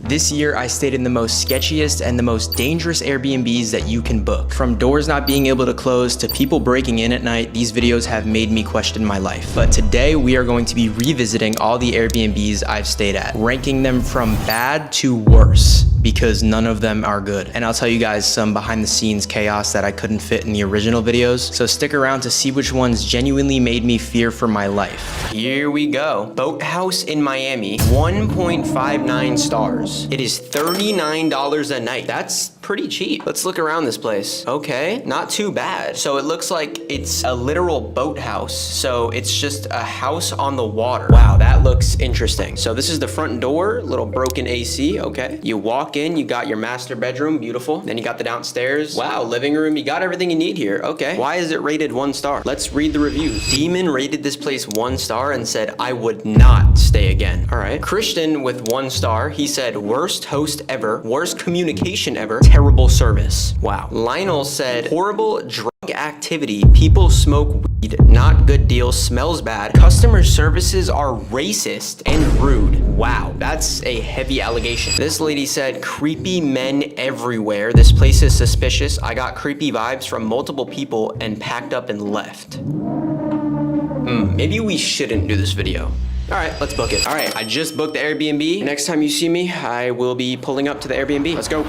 This year, I stayed in the most sketchiest and the most dangerous Airbnbs that you can book. From doors not being able to close to people breaking in at night, these videos have made me question my life. But today, we are going to be revisiting all the Airbnbs I've stayed at, ranking them from bad to worse, because none of them are good. And I'll tell you guys some behind the scenes chaos that I couldn't fit in the original videos. So stick around to see which ones genuinely made me fear for my life. Here we go. Boathouse in Miami, 1.59 stars. It is $39 a night. That's pretty cheap. Let's look around this place. Okay, not too bad. So it looks like it's a literal boathouse. So it's just a house on the water. Wow, that looks interesting. So this is the front door, little broken AC, okay. You walk in, you got your master bedroom, beautiful. Then you got the downstairs. Wow, living room, you got everything you need here, okay. Why is it rated 1 star? Let's read the reviews. Demon rated this place 1 star and said, I would not stay again. All right. Christian with 1 star, he said, worst host ever, worst communication ever, terrible service. Wow. Lionel said, horrible drug activity, people smoke weed, not good deal, smells bad, customer services are racist and rude. Wow, that's a heavy allegation. This lady said, creepy men everywhere. This place is suspicious. I got creepy vibes from multiple people and packed up and left. Maybe we shouldn't do this video. All right, let's book it. All right, I just booked the Airbnb. Next time you see me, I will be pulling up to the Airbnb. Let's go.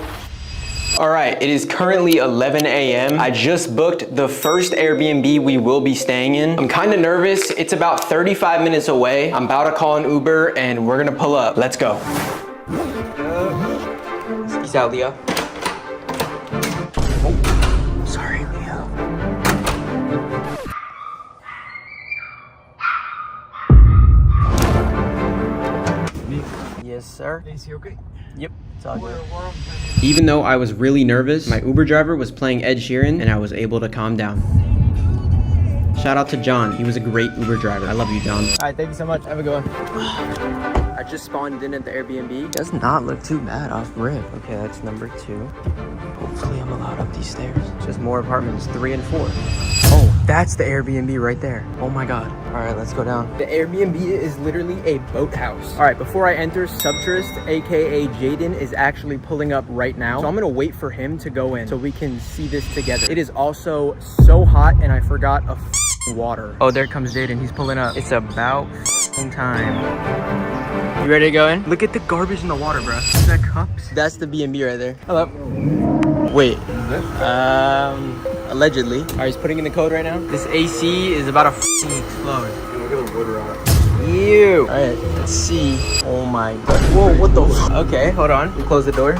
All right, it is currently 11 a.m. I just booked the first Airbnb we will be staying in. I'm kind of nervous. It's about 35 minutes away. I'm about to call an Uber and we're gonna pull up. Let's go. Peace out, Leah. Oh, sorry, Leah. Yes, sir. Is he okay? Yep, it's all good. Even though I was really nervous, my Uber driver was playing Ed Sheeran and I was able to calm down. Shout out to John. He was a great Uber driver. I love you, John. All right, thank you so much. Have a good one. I just spawned in at the Airbnb. Does not look too bad off rip. Okay, that's number 2. Hopefully I'm allowed up these stairs. Just more apartments, 3 and 4. Oh, that's the Airbnb right there. Oh my God. All right, let's go down. The Airbnb is literally a boathouse. All right, before I enter, Subtrist, AKA Jaden, is actually pulling up right now. So I'm gonna wait for him to go in so we can see this together. It is also so hot and I forgot a water. Oh, there comes Jaden, he's pulling up. It's about time. You ready to go in? Look at the garbage in the water, bro. Is that cups? That's the B&B right there. Hello. Wait. Allegedly. All right, he's putting in the code right now. This AC is about to explode. Look at the wood rot. Ew. All right, let's see. Oh my God. Whoa, what the f? Okay, hold on. We close the door.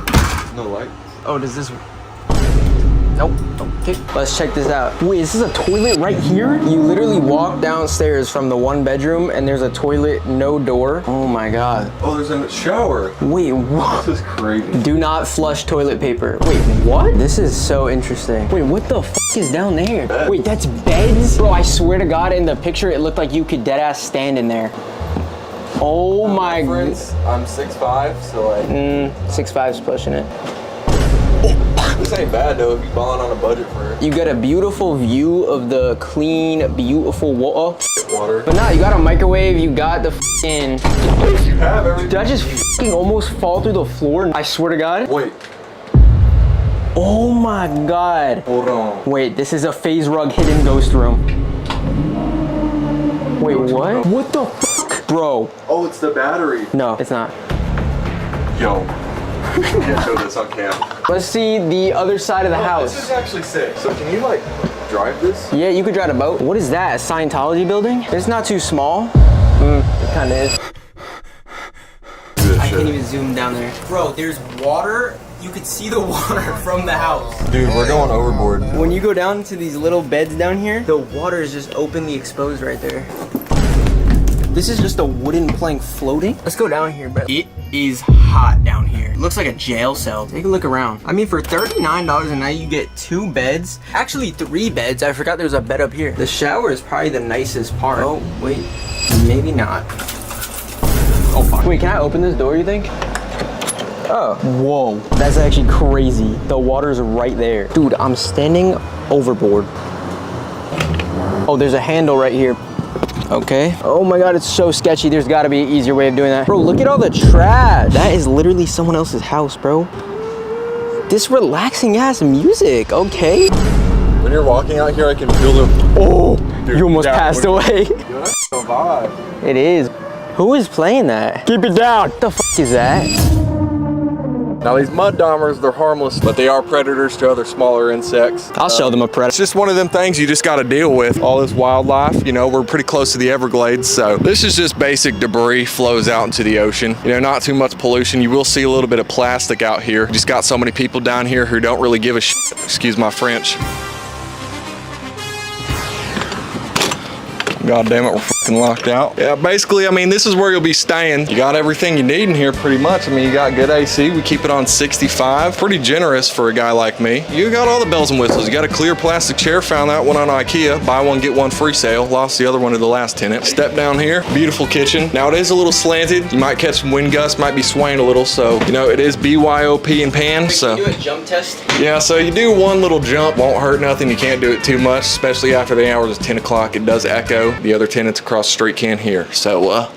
No light. Oh, does this... Nope. Okay, let's check this out. Wait, is this a toilet right here? You literally walk downstairs from the 1 bedroom and there's a toilet, no door. Oh my God. Oh, there's a shower. Wait, what? This is crazy. Do not flush toilet paper. Wait, what? This is so interesting. Wait, what the f is down there? Bed. Wait, that's beds? Bro, I swear to God, in the picture, it looked like you could deadass stand in there. Oh my God. I'm 6'5", so like... 6'5's pushing it. This ain't bad though if you're balling on a budget for it. You get a beautiful view of the clean, beautiful water. But nah, you got a microwave, you got the f***ing... You have everything. Did I just f***ing almost fall through the floor? I swear to God. Wait. Oh my God. Hold on. Wait, this is a phase rug hidden ghost room. Wait, what? What the f***? Bro. Oh, it's the battery. No, it's not. Yo. You can't show this on cam. Let's see the other side of the house. This is actually sick. So can you like drive this? Yeah, you could drive a boat. What is that, a Scientology building? It's not too small. It kind of is. I can't even zoom down there. Bro, there's water. You could see the water from the house. Dude, we're going overboard. When you go down to these little beds down here, the water is just openly exposed right there. This is just a wooden plank floating. Let's go down here, bro. It is hot down here. It looks like a jail cell. Take a look around. I mean, for $39 a night, you get 2 beds. Actually, 3 beds. I forgot there's a bed up here. The shower is probably the nicest part. Oh, wait. Maybe not. Oh, fuck. Wait, can I open this door, you think? Oh. Whoa. That's actually crazy. The water's right there. Dude, I'm standing overboard. Oh, there's a handle right here. Okay. Oh my God, it's so sketchy. There's gotta be an easier way of doing that. Bro, look at all the trash. That is literally someone else's house, bro. This relaxing ass music, okay. When you're walking out here, I can feel the... Oh, dude, you almost passed away. Yo, that's a vibe. It is. Who is playing that? Keep it down. What the f is that? Now these mud daumers, they're harmless, but they are predators to other smaller insects. I'll show them a predator. It's just one of them things you just got to deal with. All this wildlife, you know, we're pretty close to the Everglades, so this is just basic debris flows out into the ocean. You know, not too much pollution. You will see a little bit of plastic out here. You just got so many people down here who don't really give a shit. Excuse my French. God damn it, we're fucking locked out. Yeah, basically, I mean, this is where you'll be staying. You got everything you need in here pretty much. I mean, you got good AC. We keep it on 65. Pretty generous for a guy like me. You got all the bells and whistles. You got a clear plastic chair. Found that one on IKEA. Buy one, get one free sale. Lost the other one to the last tenant. Step down here. Beautiful kitchen. Now, it is a little slanted. You might catch some wind gusts. Might be swaying a little. So, you know, it is BYOP and pan. So, Can you do a jump test? yeah, so you do one little jump. Won't hurt nothing. You can't do it too much, especially after the hours of 10 o'clock. It does echo. The other tenants across the street can't hear. So,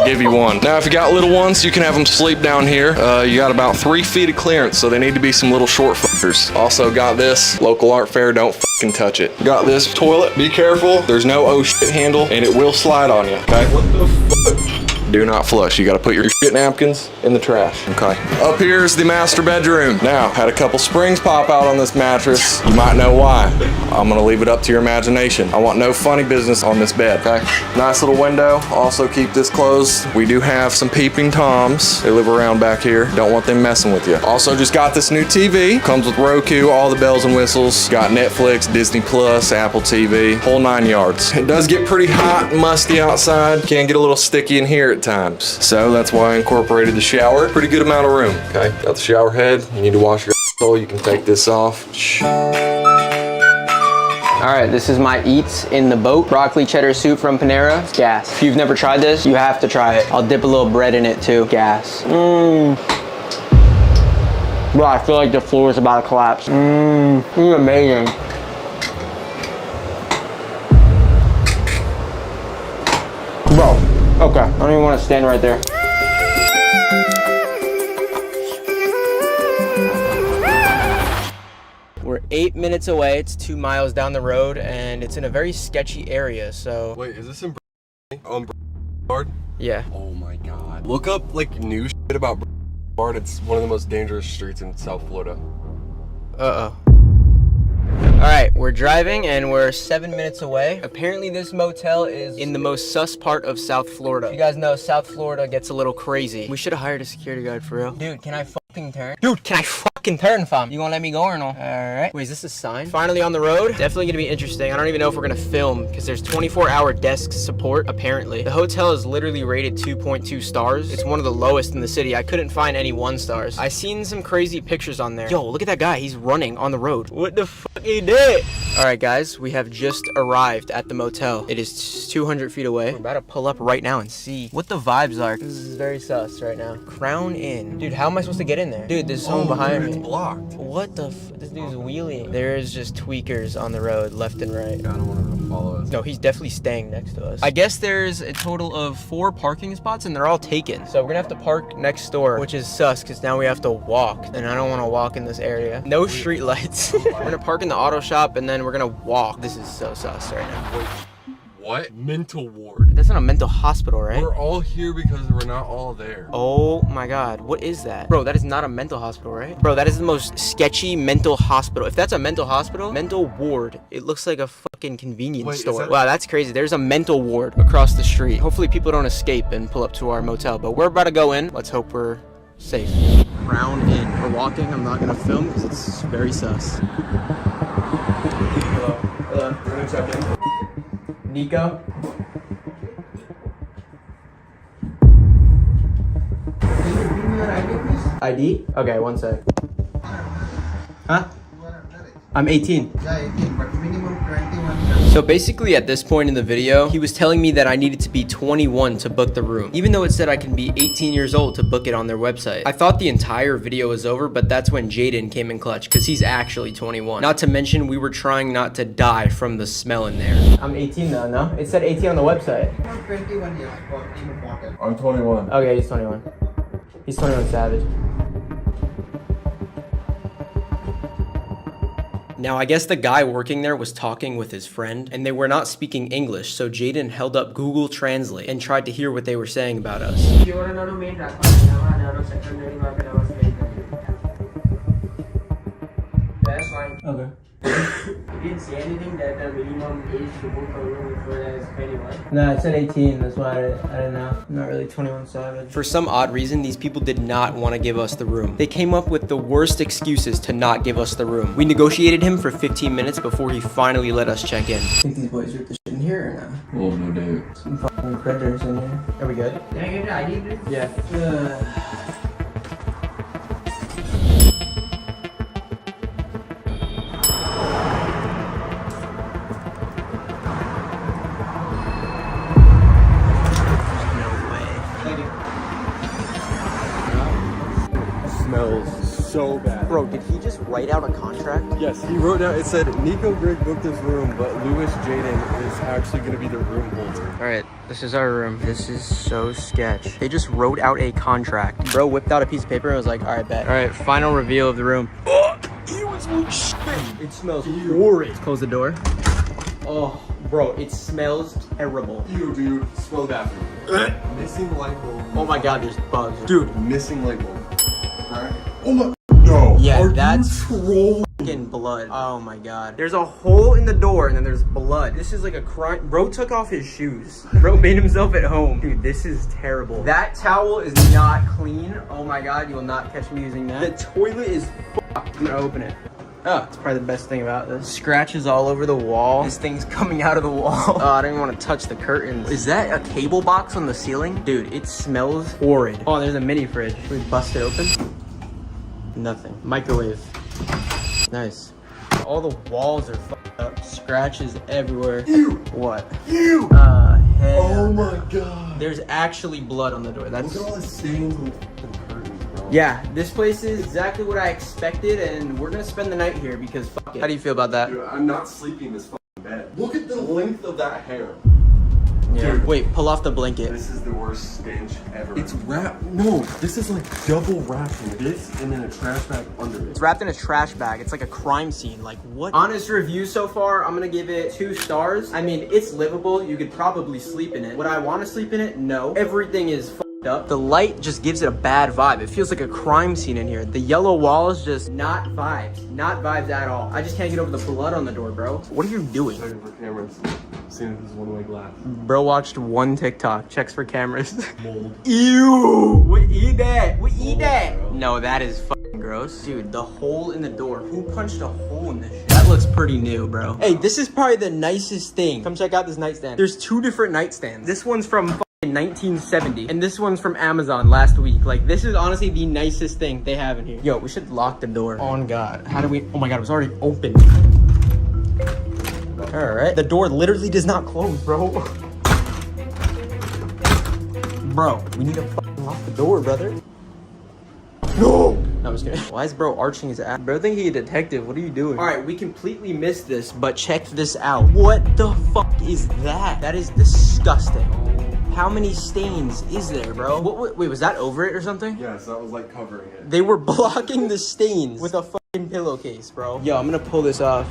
give you one. Now, if you got little ones, you can have them sleep down here. You got about 3 feet of clearance, so they need to be some little short fuckers. Also got this local art fair. Don't fucking touch it. Got this toilet. Be careful. There's no oh shit handle, and it will slide on you. Okay. What the fuck? Do not flush. You got to put your shit napkins in the trash. Okay. Up here is the master bedroom. Now, had a couple springs pop out on this mattress. You might know why. I'm gonna leave it up to your imagination. I want no funny business on this bed, okay? Nice little window. Also keep this closed. We do have some peeping toms. They live around back here. Don't want them messing with you. Also just got this new TV. Comes with Roku, all the bells and whistles. Got Netflix, Disney Plus, Apple TV, whole 9 yards. It does get pretty hot and musty outside. Can get a little sticky in here at times. So that's why I incorporated the shower. Pretty good amount of room, okay? Got the shower head. You need to wash your asshole. You can take this off. All right, this is my eats in the boat. Broccoli cheddar soup from Panera. It's gas. If you've never tried this, you have to try it. I'll dip a little bread in it too. Gas. Bro, I feel like the floor is about to collapse. This is amazing. Bro, okay. I don't even want to stand right there. We're 8 minutes away. It's 2 miles down the road, and it's in a very sketchy area, so... Wait, is this in on Boulevard? Yeah. Oh my God. Look up like new shit about Boulevard. It's one of the most dangerous streets in South Florida. Uh-oh. All right, we're driving and we're 7 minutes away. Apparently this motel is in the most sus part of South Florida. You guys know South Florida gets a little crazy. We should have hired a security guard for real. Dude, can I fucking turn? Dude, can I fucking turn, fam? You gonna let me go or no? All right. Wait, is this a sign? Finally on the road. Definitely gonna be interesting. I don't even know if we're gonna film because there's 24-hour desk support apparently. The hotel is literally rated 2.2 stars. It's one of the lowest in the city. I couldn't find any 1 stars. I seen some crazy pictures on there. Yo, look at that guy. He's running on the road. What the fuck he did? All right, guys, we have just arrived at the motel. It is 200 feet away. We're about to pull up right now and see what the vibes are. This is very sus right now. Crown Inn. Dude, how am I supposed to get in there? Dude, there's someone behind me. It's blocked. What the this dude's wheeling. There's just tweakers on the road, left and right. I don't want to follow us. No, he's definitely staying next to us. I guess there's a total of 4 parking spots and they're all taken. So we're gonna have to park next door, which is sus because now we have to walk. And I don't want to walk in this area. No street lights. We're gonna park in the auto shop and then we're gonna walk. This is so sus right now. Wait, what? Mental ward. That's not a mental hospital, right? We're all here because we're not all there. Oh my God, what is that? Bro, that is not a mental hospital, right? Bro, that is the most sketchy mental hospital. If that's a mental hospital, mental ward, it looks like a fucking convenience store. Wow, that's crazy. There's a mental ward across the street. Hopefully people don't escape and pull up to our motel, but we're about to go in. Let's hope we're safe. Crown Inn. We're walking. I'm not gonna film because it's very sus. Hello. Hello. We're gonna check in. Nico? ID? Okay, 1 sec. Huh? I'm 18. Yeah, 18, but minimum 21. So basically at this point in the video, he was telling me that I needed to be 21 to book the room, even though it said I can be 18 years old to book it on their website. I thought the entire video was over, but that's when Jaden came in clutch, because he's actually 21. Not to mention, we were trying not to die from the smell in there. I'm 18 though, no? It said 18 on the website. 21 years for in water. I'm 21. Okay, he's 21. He's 21 Savage. Now, I guess the guy working there was talking with his friend, and they were not speaking English, so Jaden held up Google Translate and tried to hear what they were saying about us. That's fine. Okay. You didn't say anything that the minimum age to book a room before that is 21. No, it said 18, that's why I didn't know. I'm not really 21 Savage. For some odd reason, these people did not want to give us the room. They came up with the worst excuses to not give us the room. We negotiated him for 15 minutes before he finally let us check in. Think these boys are the shit in here or Well, no doubt. Some fucking critters in here. Are we good? Can I get the ID please? Yeah. Smells so bad. Bro, did he just write out a contract? Yes, he wrote down, it said Nico Grigg booked this room, but Louis Jaden is actually going to be the room holder. All right, this is our room. This is so sketch. They just wrote out a contract. Bro whipped out a piece of paper and was like, all right, bet. All right, final reveal of the room. It smells horrid. Close the door. Oh, bro, it smells terrible. Ew, dude. Smell bathroom. Missing light bulb. Oh my God, there's bugs. Dude. Missing light bulb. Right? Oh my. No. Yeah, Are that's you trolling? fucking blood. Oh my God. There's a hole in the door and then there's blood. This is like a crime. Bro took off his shoes. Bro made himself at home. Dude, this is terrible. That towel is not clean. Oh my God, you will not catch me using that. The toilet is fucked. I'm gonna open it. Oh, it's probably the best thing about this. Scratches all over the wall. This thing's coming out of the wall. Oh, I don't even want to touch the curtains. Is that a cable box on the ceiling? Dude, it smells horrid. Oh, there's a mini fridge. Should we bust it open? Nothing. Microwave. Nice. All the walls are fucked up. Scratches everywhere. Ew. What? Ew. Hell Oh no. my God. There's actually blood on the door. That's... Look at all the stains on the curtains, bro. Yeah, this place is exactly what I expected, and we're gonna spend the night here because fuck it. How do you feel about that? Dude, I'm not sleeping in this fucking bed. Look at the length of that hair. Yeah. Dude. Wait, pull off the blanket. This is the worst stench ever. It's wrapped. No, this is like double wrapped in this and then a trash bag under it. It's wrapped in a trash bag. It's like a crime scene. Like, what? Honest review so far, I'm gonna give it 2 stars. I mean, it's livable. You could probably sleep in it. Would I want to sleep in it? No. Everything is fucked up. The light just gives it a bad vibe. It feels like a crime scene in here. The yellow walls just not vibes. Not vibes at all. I just can't get over the blood on the door, bro. What are you doing? Checking for cameras. Seeing if this is one-way glass. Bro watched one TikTok. Checks for cameras. Mold. Ew! We eat that. We eat Mold, that. bro. No, that is fucking gross. Dude, the hole in the door. Who punched a hole in this shit? That looks pretty new, bro. Hey, this is probably the nicest thing. Come check out this nightstand. There's 2 different nightstands. This one's from fucking 1970. And this one's from Amazon last week. Like, this is honestly the nicest thing they have in here. Yo, we should lock the door. On God. How do we... Oh my God, it was already open. All right. The door literally does not close, bro. Bro, we need to fucking lock the door, brother. No! No, I'm just kidding. Why is bro arching his ass? Bro think he's a detective. What are you doing? All right, we completely missed this, but check this out. What the fuck is that? That is disgusting. How many stains is there, bro? Wait, was that over it or something? Yes, that was like covering it. They were blocking the stains with a fucking pillowcase, bro. Yo, I'm gonna pull this off.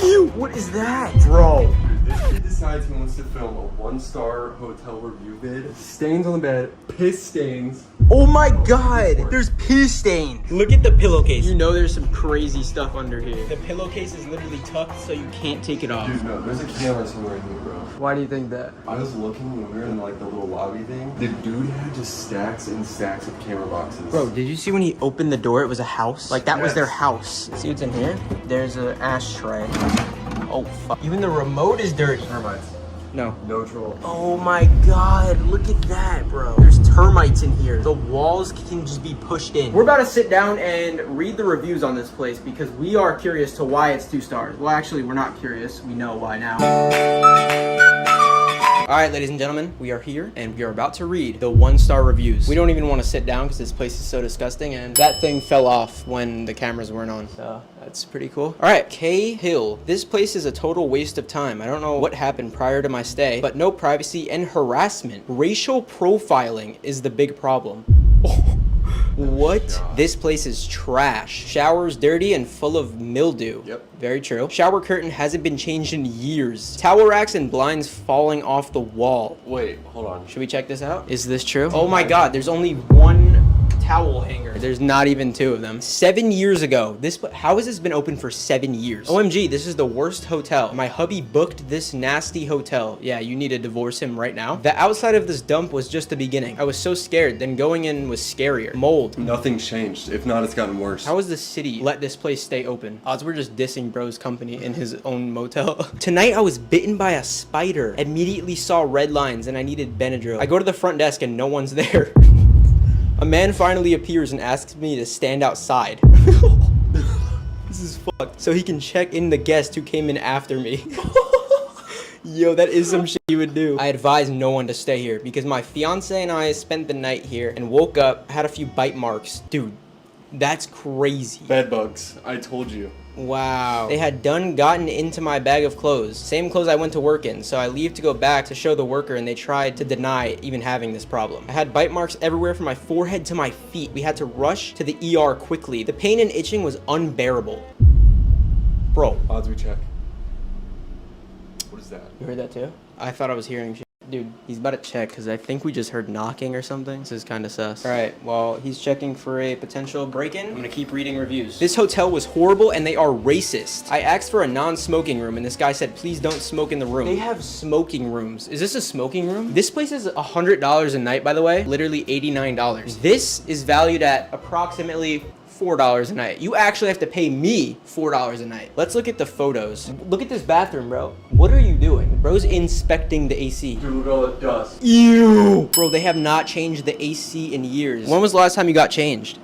Ew, what is that? Bro. This kid decides he wants to film a 1-star hotel review vid. Stains on the bed, piss stains. Oh my God, there's piss stains. Look at the pillowcase. You know there's some crazy stuff under here. The pillowcase is literally tucked so you can't take it off. Dude, no, there's a camera somewhere in here, bro. Why do you think that? I was looking when we were in like the little lobby thing. The dude had just stacks and stacks of camera boxes. Bro, did you see when he opened the door, it was a house? Like, that was Yes. their house. See what's in here? There's an ashtray. Oh, fuck. Even the remote is dirty. Termites. No. No troll. Oh my god, look at that, bro. There's termites in here. The walls can just be pushed in. We're about to sit down and read the reviews on this place because we are curious to why it's 2 stars. Well, actually, we're not curious. We know why now. All right, ladies and gentlemen, we are here and we are about to read the 1-star reviews. We don't even want to sit down because this place is so disgusting, and that thing fell off when the cameras weren't on. So that's pretty cool. All right, K Hill. This place is a total waste of time. I don't know what happened prior to my stay, but no privacy and harassment. Racial profiling is the big problem. What? God. This place is trash. Showers dirty and full of mildew. Yep. Very true. Shower curtain hasn't been changed in years. Towel racks and blinds falling off the wall. Wait, hold on. Should we check this out? Is this true? Oh my god, there's only 1 towel hanger. There's not even 2 of them. 7 years ago. How has this been open for 7 years? OMG, this is the worst hotel. My hubby booked this nasty hotel. Yeah, you need to divorce him right now. The outside of this dump was just the beginning. I was so scared, then going in was scarier. Mold. Nothing's changed. If not, it's gotten worse. How has the city let this place stay open? Odds we're just dissing bro's company in his own motel. Tonight I was bitten by a spider. Immediately saw red lines and I needed Benadryl. I go to the front desk and no one's there. A man finally appears and asks me to stand outside. This is fucked. So he can check in the guest who came in after me. Yo, that is some shit you would do. I advise no one to stay here because my fiance and I spent the night here and woke up, had a few bite marks. Dude, that's crazy. Bed bugs. I told you. Wow. They had gotten into my bag of clothes. Same clothes I went to work in. So I leave to go back to show the worker and they tried to deny even having this problem. I had bite marks everywhere from my forehead to my feet. We had to rush to the ER quickly. The pain and itching was unbearable. Bro. Odds we check. What is that? You heard that too? I thought I was hearing shit. Dude, he's about to check because I think we just heard knocking or something. This is kind of sus. All right, well, he's checking for a potential break-in. I'm gonna keep reading reviews. This hotel was horrible and they are racist. I asked for a non-smoking room and this guy said, please don't smoke in the room. They have smoking rooms. Is this a smoking room? This place is $100 a night, by the way. Literally $89. This is valued at approximately $4 a night. You actually have to pay me $4 a night. Let's look at the photos. Look at this bathroom, bro. What are you doing? Bro's inspecting the AC. Dude, look at all the dust. Ew. Bro, they have not changed the AC in years. When was the last time you got changed?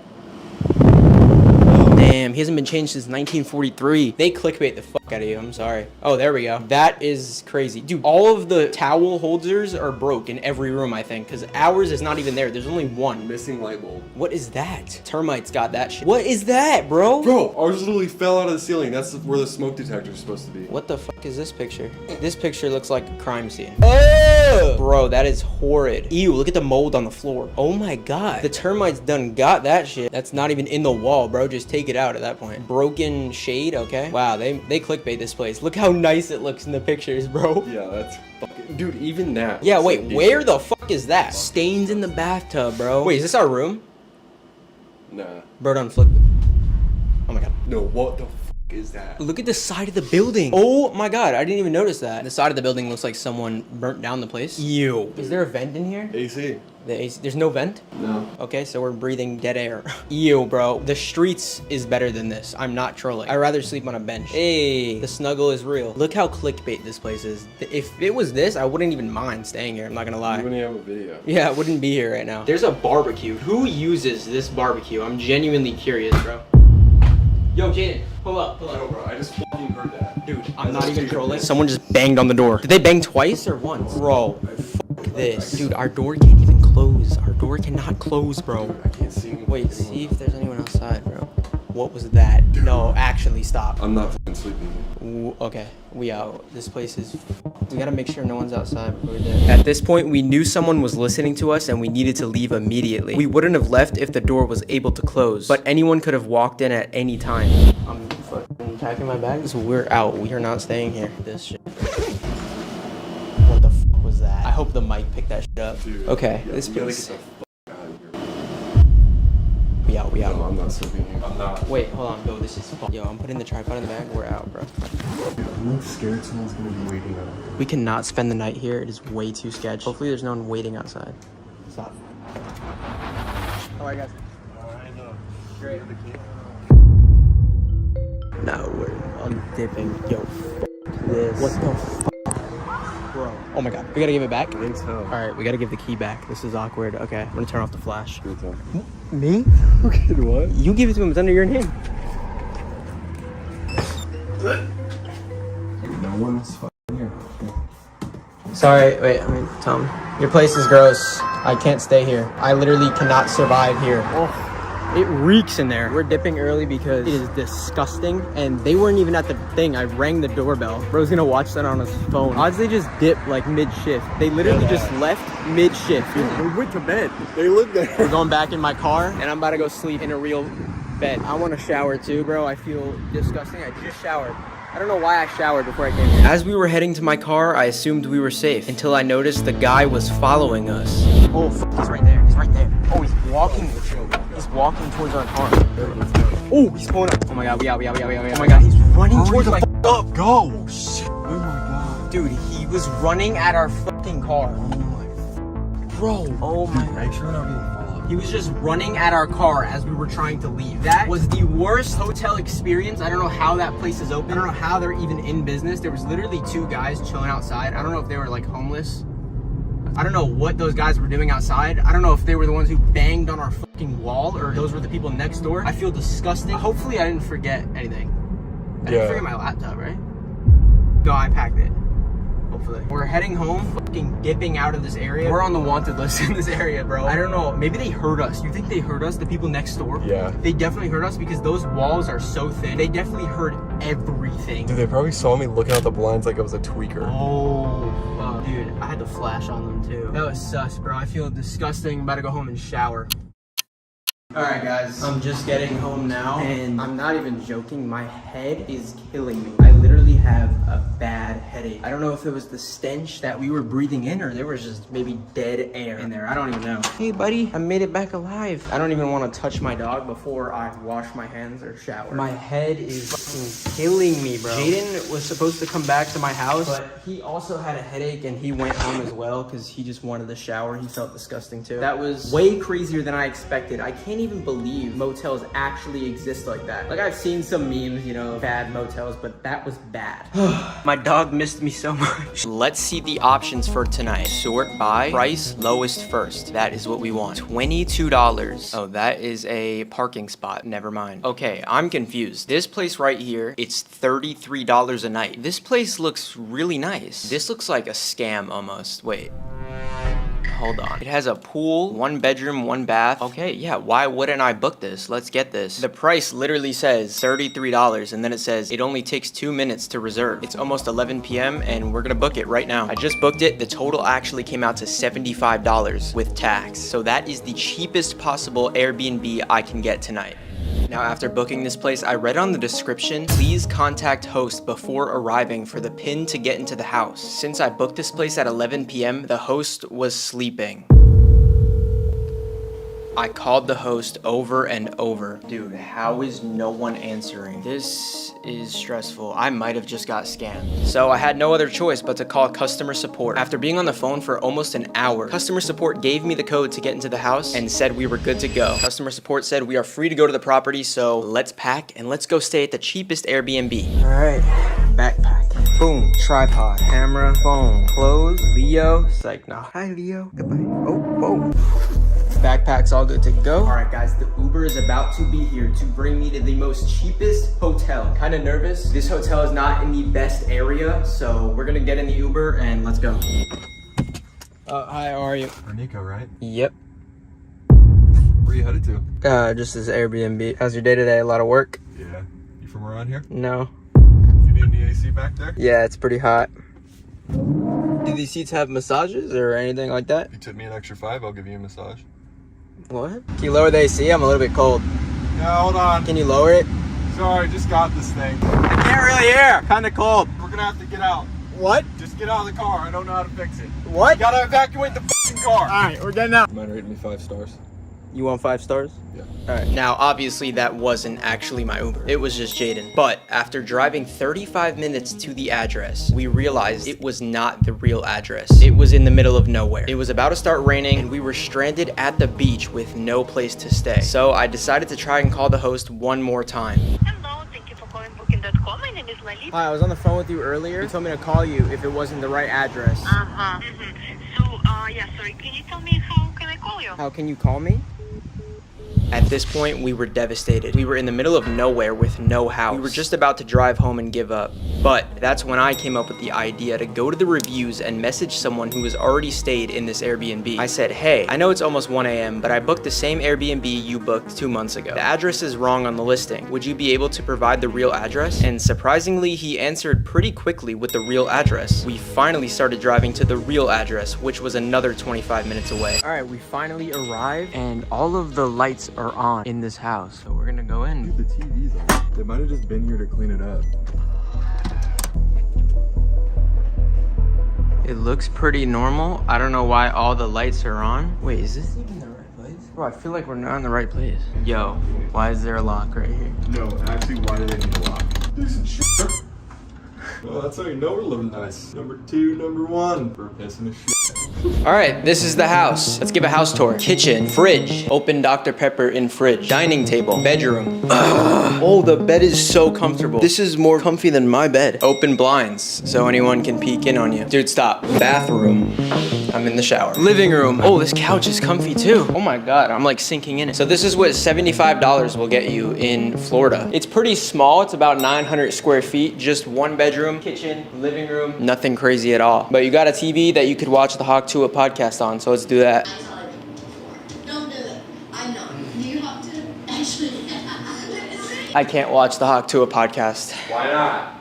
Damn, he hasn't been changed since 1943. They clickbait the fuck out of you, I'm sorry. Oh, there we go. That is crazy. Dude, all of the towel holders are broke in every room, I think, because ours is not even there. There's only 1. Missing light bulb. What is that? Termites got that shit. What is that, bro? Bro, ours literally fell out of the ceiling. That's where the smoke detector is supposed to be. What the fuck is this picture? This picture looks like a crime scene. Oh! Bro, that is horrid. Ew, look at the mold on the floor. Oh my god. The termites done got that shit. That's not even in the wall, bro. Just take it out at that point. Broken shade, okay. Wow, they clickbait this place. Look how nice it looks in the pictures, bro. Yeah, that's fucking... Dude, even that. Yeah, wait, where the fuck is that? Stains in the bathtub, bro. Wait, is this our room? Nah. Bro, done flipped it. Oh my god. No, what the fuck is that? Look at the side of the building. Oh my god, I didn't even notice that. The side of the building looks like someone burnt down the place. Ew. Is there a vent in here? AC. The AC, there's no vent? No. Okay, so we're breathing dead air. Ew, bro. The streets is better than this. I'm not trolling. I'd rather sleep on a bench. Hey, the snuggle is real. Look how clickbait this place is. If it was this, I wouldn't even mind staying here. I'm not gonna lie. You wouldn't have a video. Yeah, I wouldn't be here right now. There's a barbecue. Who uses this barbecue? I'm genuinely curious, bro. Yo, Jaden, pull up, pull up. No, bro, I just fucking heard that. Dude, I'm not even trolling. Someone just banged on the door. Did they bang twice or once? Bro, fuck this. Dude, our door can't even close. Our door cannot close, bro. Dude, I can't see anyone. Wait, see if there's anyone outside, bro. What was that? No, actually, stop. I'm not fucking sleeping. Ooh, okay, we out. This place is... We gotta make sure no one's outside before we're there. At this point, we knew someone was listening to us and we needed to leave immediately. We wouldn't have left if the door was able to close, but anyone could have walked in at any time. I'm fucking packing my bags. We're out. We are not staying here. This shit. What the fuck was that? I hope the mic picked that shit up. Dude, Okay, yeah, this we gotta place... get the fuck out of here. We out, we out. No, I'm not sleeping here. I'm not. Wait, hold on. Yo, this is fuck. Yo, I'm putting the tripod in the bag. We're out, bro. Dude, I'm like scared someone's gonna be waiting out. We cannot spend the night here. It is way too sketchy. Hopefully there's no one waiting outside. Stop. Alright, guys. Alright, no. Great. No, I'm dipping. Yo, fuck this. What the fuck? Bro. Oh my god. We gotta give it back? I think so. Alright, we gotta give the key back. This is awkward. Okay, I'm gonna turn off the flash. Good time. Me? Okay, what? You give it to him. It's under your name. No one's fucking here. Sorry, wait, I mean, Tom. Your place is gross. I can't stay here. I literally cannot survive here. Oh, it reeks in there. We're dipping early because it is disgusting. And they weren't even at the thing. I rang the doorbell. Bro's gonna watch that on his phone. Odds they just dipped like mid-shift. They literally just left mid-shift. They went to bed. They lived there. We're going back in my car and I'm about to go sleep in a real bed. I want to shower too, bro. I feel disgusting. I just showered. I don't know why I showered before I came here. As we were heading to my car, I assumed we were safe until I noticed the guy was following us. Oh, he's right there. He's right there. Oh, he's walking. He's walking towards our car. Oh, he's pulling up. Oh my god, we out. Oh my god, he's running towards my up. Go. Shit. Oh my god. Dude, he was running at our fucking car. Oh my. Bro. Oh my. Make sure we're not being followed. He was just running at our car as we were trying to leave. That was the worst hotel experience. I don't know how that place is open. I don't know how they're even in business. There was literally two guys chilling outside. I don't know if they were like homeless. I don't know what those guys were doing outside. I don't know if they were the ones who banged on our fucking wall or those were the people next door. I feel disgusting. Hopefully I didn't forget anything. I didn't forget my laptop, right? No, I packed it. Hopefully. We're heading home, fucking dipping out of this area. We're on the wanted list in this area, bro. I don't know. Maybe they heard us. You think they heard us? The people next door? Yeah. They definitely heard us because those walls are so thin. They definitely heard everything. Dude, they probably saw me looking out the blinds like I was a tweaker. Oh, fuck. Dude, I had the flash on them too. That was sus, bro. I feel disgusting. I'm about to go home and shower. Alright guys, I'm just getting home now and I'm not even joking, my head is killing me. I literally have a bad headache. I don't know if it was the stench that we were breathing in or there was just maybe dead air in there. I don't even know. Hey buddy, I made it back alive. I don't even want to touch my dog before I wash my hands or shower. My head is fucking killing me, bro. Jaden was supposed to come back to my house, but he also had a headache and he went home as well because he just wanted the shower. He felt disgusting too. That was way crazier than I expected. I can't even believe motels actually exist like that. Like I've seen some memes, you know, bad motels, but that was bad. My dog missed me so much. Let's see the options for tonight. Sort by price lowest first. That is what we want. $22. Oh, that is a parking spot. Never mind. Okay, I'm confused. This place right here, it's $33 a night. This place looks really nice. This looks like a scam almost. Wait. Hold on. It has a pool, 1 bedroom, 1 bath. Okay, yeah, why wouldn't I book this? Let's get this. The price literally says $33 and then it says it only takes 2 minutes to reserve. It's almost 11 p.m. and we're gonna book it right now. I just booked it. The total actually came out to $75 with tax. So that is the cheapest possible Airbnb I can get tonight. Now, after booking this place, I read on the description, please contact host before arriving for the PIN to get into the house. Since I booked this place at 11 p.m., the host was sleeping. I called the host over and over. Dude, how is no one answering? This is stressful. I might have just got scammed. So I had no other choice but to call customer support. After being on the phone for almost an hour, customer support gave me the code to get into the house and said we were good to go. Customer support said we are free to go to the property, so let's pack and let's go stay at the cheapest Airbnb. All right, backpack. Boom, tripod, camera, phone, clothes, Leo. It's like, nah. Hi, Leo. Goodbye. Oh, whoa. Backpack's all good to go. All right, guys, the Uber is about to be here to bring me to the most cheapest hotel. Kind of nervous. This hotel is not in the best area, so we're gonna get in the Uber and let's go. Hi, how are you? Or Nico, right? Yep. Where are you headed to? Just this Airbnb. How's your day today? A lot of work? Yeah. You from around here? No. You need any AC back there? Yeah, it's pretty hot. Do these seats have massages or anything like that? If you tip me an extra $5, I'll give you a massage. What? Can you lower the AC? I'm a little bit cold. Yeah, hold on. Can you lower it? Sorry, just got this thing. I can't really hear. Kind of cold. We're gonna have to get out. What? Just get out of the car. I don't know how to fix it. What? You gotta evacuate the fucking car. All right, we're getting out. Mind rating me 5 stars? You want 5 stars? Yeah. All right. Now, obviously, that wasn't actually my Uber. It was just Jaden. But after driving 35 minutes to the address, we realized it was not the real address. It was in the middle of nowhere. It was about to start raining, and we were stranded at the beach with no place to stay. So I decided to try and call the host one more time. Hello, thank you for calling Booking.com. My name is Lali. Hi, I was on the phone with you earlier. You told me to call you if it wasn't the right address. So, yeah, sorry, can you tell me how can I call you? How can you call me? At this point, we were devastated. We were in the middle of nowhere with no house. We were just about to drive home and give up. But that's when I came up with the idea to go to the reviews and message someone who has already stayed in this Airbnb. I said, hey, I know it's almost 1 a.m., but I booked the same Airbnb you booked 2 months ago. The address is wrong on the listing. Would you be able to provide the real address? And surprisingly, he answered pretty quickly with the real address. We finally started driving to the real address, which was another 25 minutes away. All right, we finally arrived, and all of the lights are on in this house. So we're gonna go in. The TV's on. They might have just been here to clean it up. It looks pretty normal. I don't know why all the lights are on. Wait, is this even the right place? Bro, I feel like we're not in the right place. Yo, why is there a lock right here? No, actually, why do they need a lock? Decent shit. Well, that's how you know we're living nice. Number 2, number 1. We're pissing the shit. All right, this is the house. Let's give a house tour. Kitchen, fridge, open Dr. Pepper in fridge, dining table, bedroom. Oh, the bed is so comfortable. This is more comfy than my bed. Open blinds, so anyone can peek in on you. Dude, stop. Bathroom. I'm in the shower. Living room. Oh, this couch is comfy too. Oh my God, I'm like sinking in it. So this is what $75 will get you in Florida. It's pretty small. It's about 900 square feet. Just 1 bedroom, kitchen, living room. Nothing crazy at all. But you got a TV that you could watch the Hawk to a podcast on, so let's do that. I tell you before, don't do it. I'm not. You have to actually. I can't watch the Hawk to a podcast. Why not?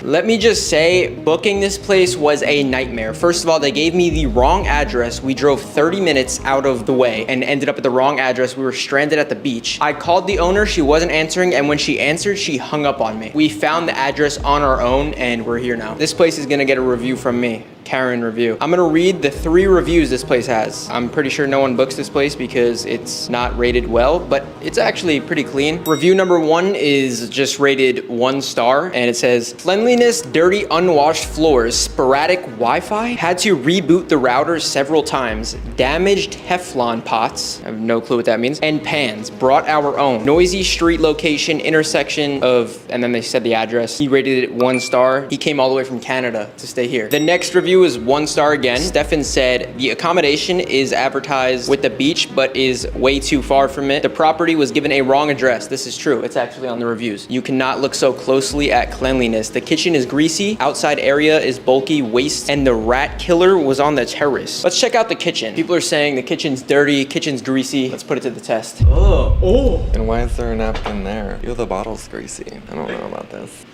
Let me just say, booking this place was a nightmare. First of all, they gave me the wrong address. We drove 30 minutes out of the way and ended up at the wrong address. We were stranded at the beach. I called the owner, she wasn't answering, and when she answered, she hung up on me. We found the address on our own, and we're here now. This place is gonna get a review from me. Karen review. I'm gonna read the 3 reviews this place has. I'm pretty sure no one books this place because it's not rated well, but it's actually pretty clean. Review number 1 is just rated 1 star, and it says, cleanliness, dirty, unwashed floors, sporadic Wi-Fi, had to reboot the router several times, damaged Teflon pots, I have no clue what that means, and pans, brought our own. Noisy street location, intersection of, and then they said the address. He rated it 1 star. He came all the way from Canada to stay here. The next review is 1 star again. Stefan said, the accommodation is advertised with the beach, but is way too far from it. The property was given a wrong address. This is true. It's actually on the reviews. You cannot look so closely at cleanliness. The kitchen is greasy, outside area is bulky waste, and the rat killer was on the terrace. Let's check out the kitchen. People are saying the kitchen's dirty, kitchen's greasy. Let's put it to the test. Oh. And why is there a napkin there? Feel the bottle's greasy. I don't know about this.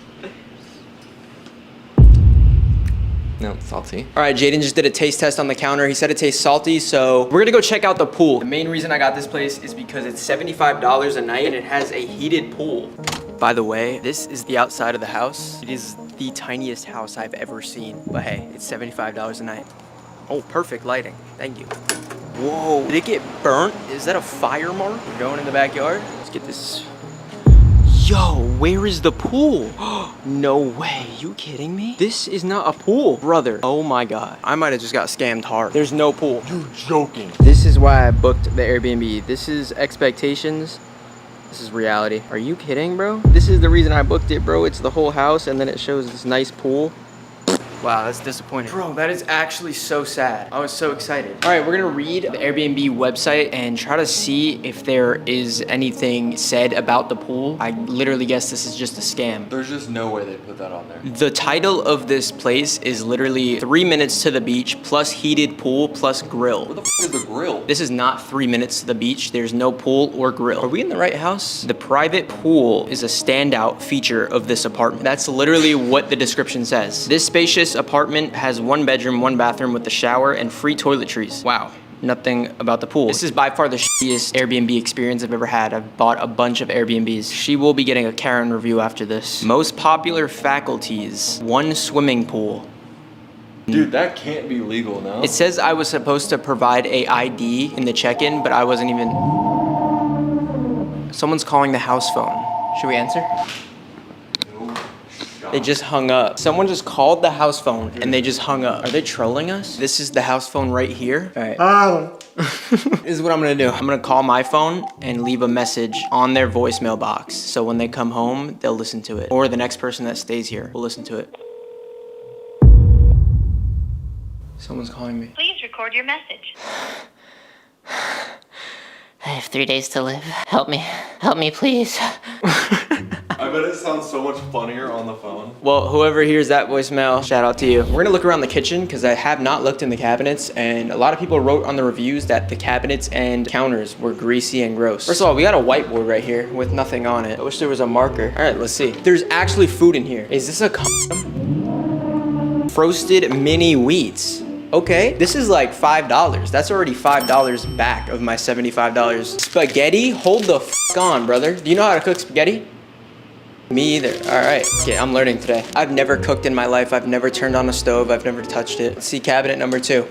No, salty. All right, Jaden just did a taste test on the counter. He said it tastes salty, so we're gonna go check out the pool. The main reason I got this place is because it's $75 a night and it has a heated pool. By the way, this is the outside of the house. It is the tiniest house I've ever seen, but hey, it's $75 a night. Oh, perfect lighting. Thank you. Whoa, did it get burnt? Is that a fire mark? We're going in the backyard. Let's get this. Yo, where is the pool? No way, you kidding me? This is not a pool, brother. Oh my God, I might have just got scammed hard. There's no pool. You joking? This is why I booked the Airbnb. This is expectations. This is reality. Are you kidding, bro? This is the reason I booked it, bro. It's the whole house and then it shows this nice pool. Wow, that's disappointing. Bro, that is actually so sad. I was so excited. All right, we're gonna read the Airbnb website and try to see if there is anything said about the pool. I literally guess this is just a scam. There's just no way they put that on there. The title of this place is literally 3 minutes to the beach plus heated pool plus grill. Where the f is the grill? This is not 3 minutes to the beach. There's no pool or grill. Are we in the right house? The private pool is a standout feature of this apartment. That's literally what the description says. This spacious apartment has 1 bedroom, 1 bathroom with a shower and free toiletries. Wow. Nothing about the pool. This is by far the shittiest Airbnb experience I've ever had. I've bought a bunch of Airbnbs. She will be getting a Karen review after this. Most popular faculties, 1 swimming pool. Dude, that can't be legal, no? It says I was supposed to provide a ID in the check-in, but I wasn't even. Someone's calling the house phone. Should we answer? No shot. They just hung up. Someone just called the house phone and they just hung up. Are they trolling us? This is the house phone right here. All right. This is what I'm gonna do. I'm gonna call my phone and leave a message on their voicemail box. So when they come home, they'll listen to it. Or the next person that stays here will listen to it. Someone's calling me. Please record your message. I have 3 days to live. Help me. Help me, please. I bet it sounds so much funnier on the phone. Well, whoever hears that voicemail, shout out to you. We're gonna look around the kitchen because I have not looked in the cabinets, and a lot of people wrote on the reviews that the cabinets and counters were greasy and gross. First of all, we got a whiteboard right here with nothing on it. I wish there was a marker. All right, let's see. There's actually food in here. Is this a condom? Frosted mini wheats. Okay, this is like $5. That's already $5 back of my $75. Spaghetti? Hold the f on, brother. Do you know how to cook spaghetti? Me either. All right. Okay, I'm learning today. I've never cooked in my life. I've never turned on a stove. I've never touched it. Let's see cabinet number 2.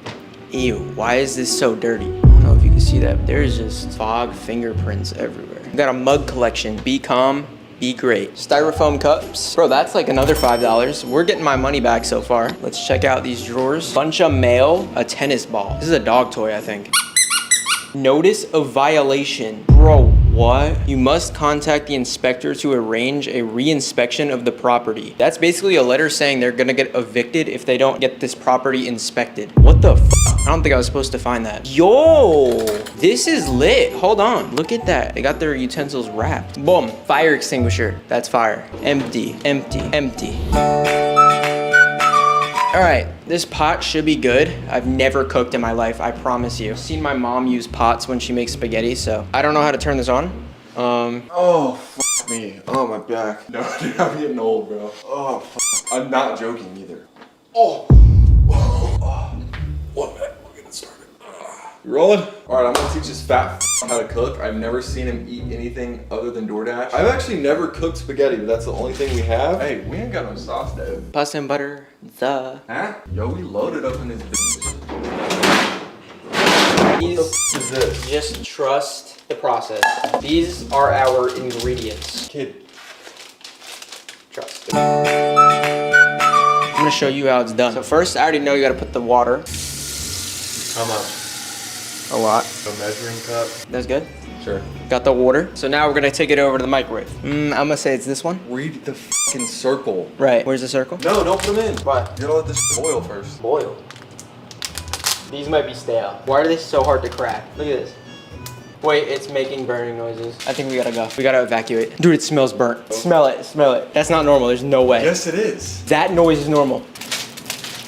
Ew, why is this so dirty? I don't know if you can see that, but there's just fog fingerprints everywhere. We got a mug collection. Be calm. Be great. Styrofoam cups. Bro, that's like another $5. We're getting my money back so far. Let's check out these drawers. Bunch of mail, a tennis ball. This is a dog toy, I think. Notice of violation. Bro, what? You must contact the inspector to arrange a re-inspection of the property. That's basically a letter saying they're gonna get evicted if they don't get this property inspected. What the f? I don't think I was supposed to find that. Yo, this is lit. Hold on, look at that. They got their utensils wrapped. Boom, fire extinguisher. That's fire. Empty, empty, empty. All right, this pot should be good. I've never cooked in my life, I promise you. I've seen my mom use pots when she makes spaghetti, so I don't know how to turn this on. Oh, fuck me. Oh, my back. No, dude, I'm getting old, bro. Oh, fuck. I'm not joking either. Oh. One minute, we'll get it started. You rolling? All right, I'm gonna teach this fat how to cook. I've never seen him eat anything other than DoorDash. I've actually never cooked spaghetti, but that's the only thing we have. Hey, we ain't got no sauce, dude. Pasta and butter, Huh? Yo, we loaded up in this bitch. What the f is this? Just trust the process. These are our ingredients. Kid. Trust. I'm gonna show you how it's done. So first, I already know you gotta put the water. How much? A lot. A measuring cup? That's good. Sure. Got the water. So now we're gonna take it over to the microwave. I'm gonna say it's this one. Read the fucking circle. Right. Where's the circle? No, don't put them in. Why? You gotta let this boil first. Boil. These might be stale. Why are they so hard to crack? Look at this. Wait, it's making burning noises. I think we gotta go. We gotta evacuate. Dude, it smells burnt. Smell it, smell it. That's not normal, there's no way. Yes, it is. That noise is normal.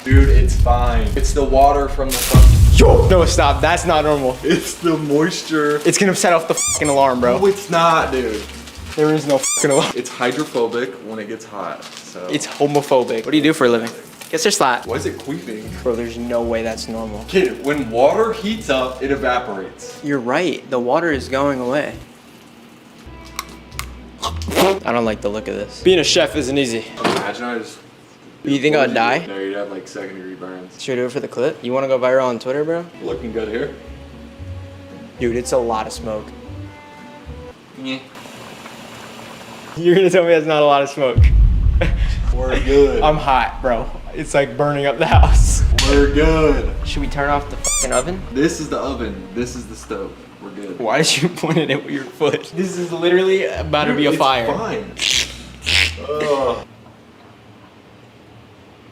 Dude, it's fine. It's the water from the fucking... Yo! No, stop, that's not normal. It's the moisture. It's gonna set off the fucking alarm, bro. No, it's not, dude. There is no fucking alarm. It's hydrophobic when it gets hot, so... It's homophobic. What do you do for a living? Guess there's slap. Why is it queefing? Bro, there's no way that's normal. Kid, when water heats up, it evaporates. You're right, the water is going away. I don't like the look of this. Being a chef isn't easy. Imagine I just... You think I'd die? No, you'd have like 2nd-degree burns. Should we do it for the clip? You wanna go viral on Twitter, bro? Looking good here? Dude, it's a lot of smoke. Yeah. You're gonna tell me that's not a lot of smoke. We're good. I'm hot, bro. It's like burning up the house. We're good. Should we turn off the fucking oven? This is the oven. This is the stove. We're good. Why did you point at it with your foot? This is literally about to be a fire. It's fine. Ugh.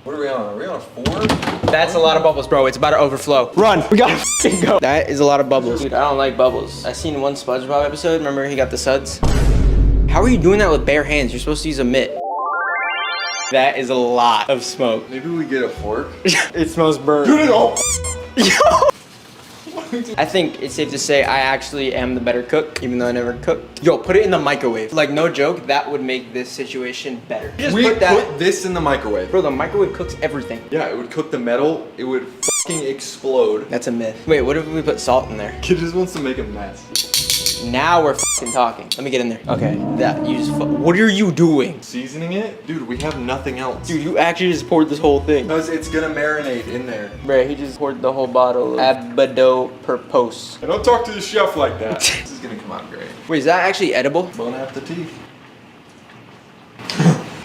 What are we on? Are we on a 4? That's a lot of bubbles, bro. It's about to overflow. Run. We gotta fucking go. That is a lot of bubbles. Dude, I don't like bubbles. I seen one SpongeBob episode. Remember he got the suds? How are you doing that with bare hands? You're supposed to use a mitt. That is a lot of smoke. Maybe we get a fork. It smells burnt. Dude, oh. Yo! I think it's safe to say I actually am the better cook, even though I never cooked. Yo, put it in the microwave. Like, no joke, that would make this situation better. Just We put that. put this in the microwave. Bro, the microwave cooks everything. Yeah, it would cook the metal. It would fucking explode. That's a myth. Wait, what if we put salt in there? Kid just wants to make a mess. Now we're fucking talking. Let me get in there. Okay, that, you just, what are you doing? Seasoning it? Dude, we have nothing else. Dude, you actually just poured this whole thing. Because it's gonna marinate in there. Bro, he just poured the whole bottle of Abado Purpose. And don't talk to the chef like that. This is gonna come out great. Wait, is that actually edible? Bone half the teeth.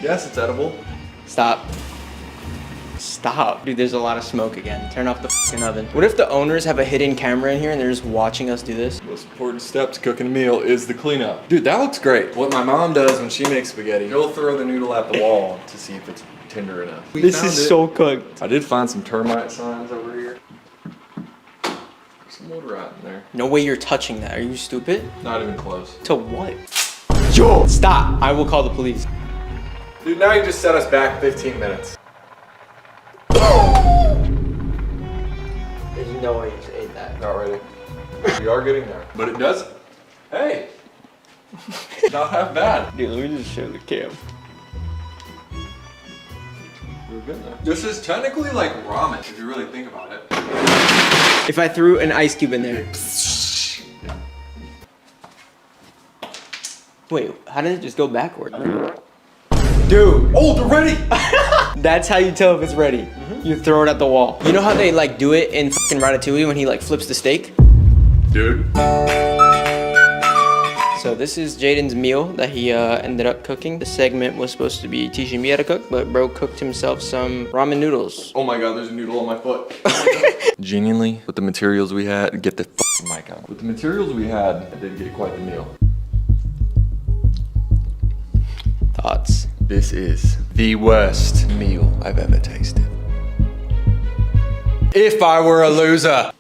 Yes, it's edible. Stop. Stop. Dude, there's a lot of smoke again. Turn off the fucking oven. What if the owners have a hidden camera in here and they're just watching us do this? Most important step to cooking a meal is the cleanup. Dude, that looks great. What my mom does when she makes spaghetti, she'll throw the noodle at the wall to see if it's tender enough. This is so cooked. I did find some termite signs over here. There's some wood rot in there. No way you're touching that. Are you stupid? Not even close. To what? Yo! Stop. I will call the police. Dude, now you just set us back 15 minutes. There's no way you just ate that. Not ready. We are getting there. But it does. Hey! Not half bad. Dude, let me just show the cam. We're good now. This is technically like ramen if you really think about it. If I threw an ice cube in there. Yeah. Wait, how did it just go backward? Dude. Oh, they're ready! That's how you tell if it's ready. You throw it at the wall. You know how they like do it in fucking Ratatouille when he like flips the steak? Dude. So this is Jaden's meal that he ended up cooking. The segment was supposed to be teaching me how to cook, but bro cooked himself some ramen noodles. Oh my god, there's a noodle on my foot. Genuinely, with the materials we had, get the fucking mic on. With the materials we had, I did get quite the meal. Thoughts? This is the worst meal I've ever tasted. If I were a loser.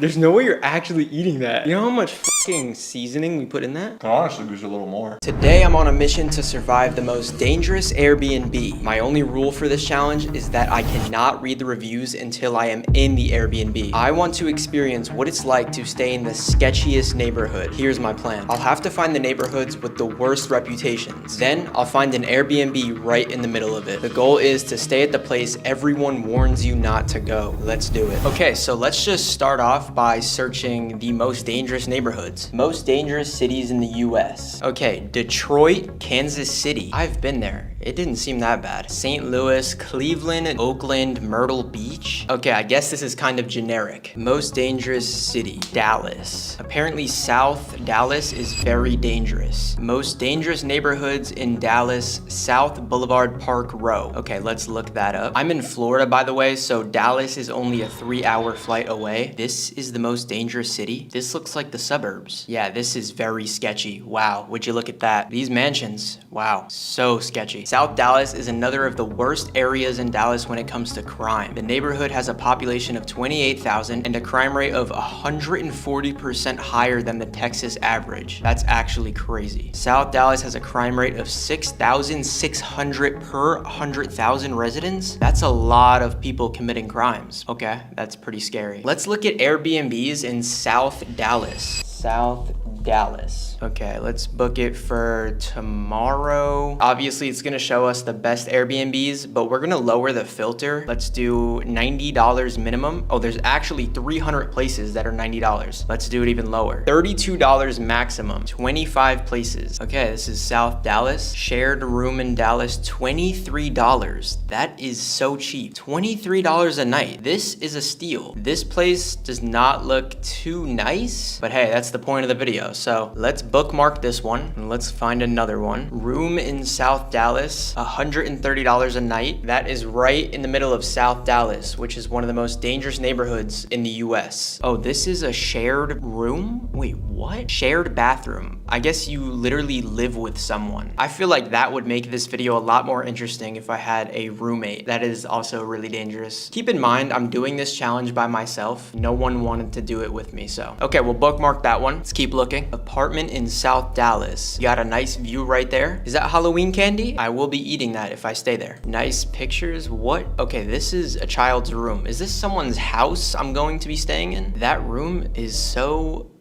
There's no way you're actually eating that. You know how much fucking seasoning we put in that? I honestly wish a little more. Today I'm on a mission to survive the most dangerous Airbnb. My only rule for this challenge is that I cannot read the reviews until I am in the Airbnb. I want to experience what it's like to stay in the sketchiest neighborhood. Here's my plan. I'll have to find the neighborhoods with the worst reputations. Then I'll find an Airbnb right in the middle of it. The goal is to stay at the place everyone warns you not to go. Let's do it. Okay, so let's just start off by searching the most dangerous neighborhoods. Most dangerous cities in the US. Okay, Detroit, Kansas City. I've been there. It didn't seem that bad. St. Louis, Cleveland, Oakland, Myrtle Beach. Okay, I guess this is kind of generic. Most dangerous city, Dallas. Apparently South Dallas is very dangerous. Most dangerous neighborhoods in Dallas, South Boulevard Park Row. Okay, let's look that up. I'm in Florida, by the way, so Dallas is only a 3-hour flight away. This is the most dangerous city. This looks like the suburbs. Yeah, this is very sketchy. Wow, would you look at that? These mansions, wow, so sketchy. South Dallas is another of the worst areas in Dallas when it comes to crime. The neighborhood has a population of 28,000 and a crime rate of 140% higher than the Texas average. That's actually crazy. South Dallas has a crime rate of 6,600 per 100,000 residents. That's a lot of people committing crimes. Okay, that's pretty scary. Let's look at Airbnbs in South Dallas. South Dallas. Okay, let's book it for tomorrow. Obviously, it's gonna show us the best Airbnbs, but we're gonna lower the filter. Let's do $90 minimum. Oh, there's actually 300 places that are $90. Let's do it even lower. $32 maximum, 25 places. Okay, this is South Dallas. Shared room in Dallas, $23. That is so cheap. $23 a night. This is a steal. This place does not look too nice, but hey, that's the point of the video. So let's bookmark this one and let's find another one. Room in South Dallas, $130 a night. That is right in the middle of South Dallas, which is one of the most dangerous neighborhoods in the US. Oh, this is a shared room? Wait, what? Shared bathroom. I guess you literally live with someone. I feel like that would make this video a lot more interesting if I had a roommate. That is also really dangerous. Keep in mind, I'm doing this challenge by myself. No one wanted to do it with me, so. Okay, we'll bookmark that one. Let's keep looking. Apartment in South Dallas. You got a nice view right there. Is that Halloween candy? I will be eating that if I stay there. Nice pictures. What? Okay, this is a child's room. Is this someone's house I'm going to be staying in? That room is so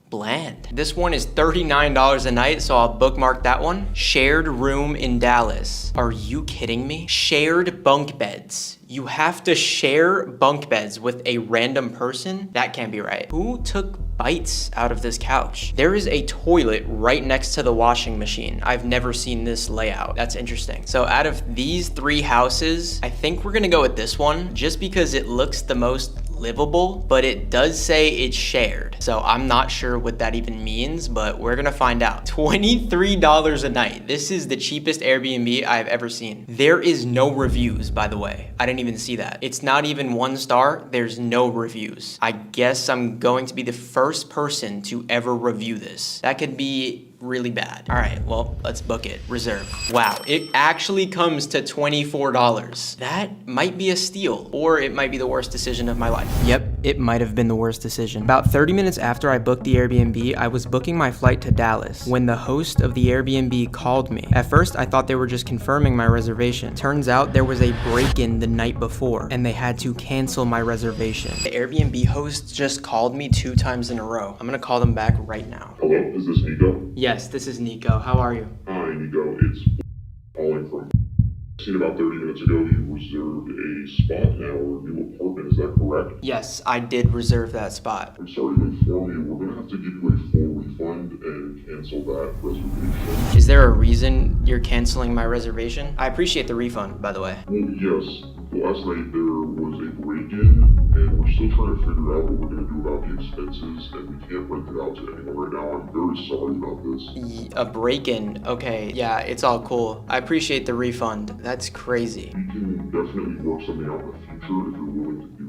bland. This one is $39 a night, so I'll bookmark that one. Shared room in Dallas. Are you kidding me? Shared bunk beds. You have to share bunk beds with a random person? That can't be right. Who took bites out of this couch? There is a toilet right next to the washing machine. I've never seen this layout. That's interesting. So out of these 3 houses, I think we're gonna go with this one just because it looks the most livable, but it does say it's shared. So I'm not sure what that even means, but we're gonna find out. $23 a night. This is the cheapest Airbnb I've ever seen. There is no reviews, by the way. I didn't even see that. It's not even 1 star. There's no reviews. I guess I'm going to be the first person to ever review this. That could be really bad. All right, well, let's book it. Reserve. Wow, it actually comes to $24. That might be a steal, or it might be the worst decision of my life. Yep, it might have been the worst decision. About 30 minutes after I booked the Airbnb, I was booking my flight to Dallas when the host of the Airbnb called me. At first, I thought they were just confirming my reservation. Turns out there was a break-in the night before, and they had to cancel my reservation. The Airbnb host just called me 2 times in a row. I'm gonna call them back right now. Hello, is this Nico? Yes, this is Nico. How are you? Hi, Nico. It's calling from. Seen about 30 minutes ago you reserved a spot in our new apartment. Is that correct? Yes, I did reserve that spot. I'm sorry to inform you, we're gonna have to give you a full refund and cancel that reservation. Is there a reason you're canceling my reservation? I appreciate the refund, by the way. Well, yes. Last night there was a break-in, and we're still trying to figure out what we're gonna do about the expenses, and we can't rent it out to anyone right now. I'm very sorry about this. A break-in? Okay, yeah, it's all cool. I appreciate the refund. That's crazy. We can definitely work something out in the future if you're willing to do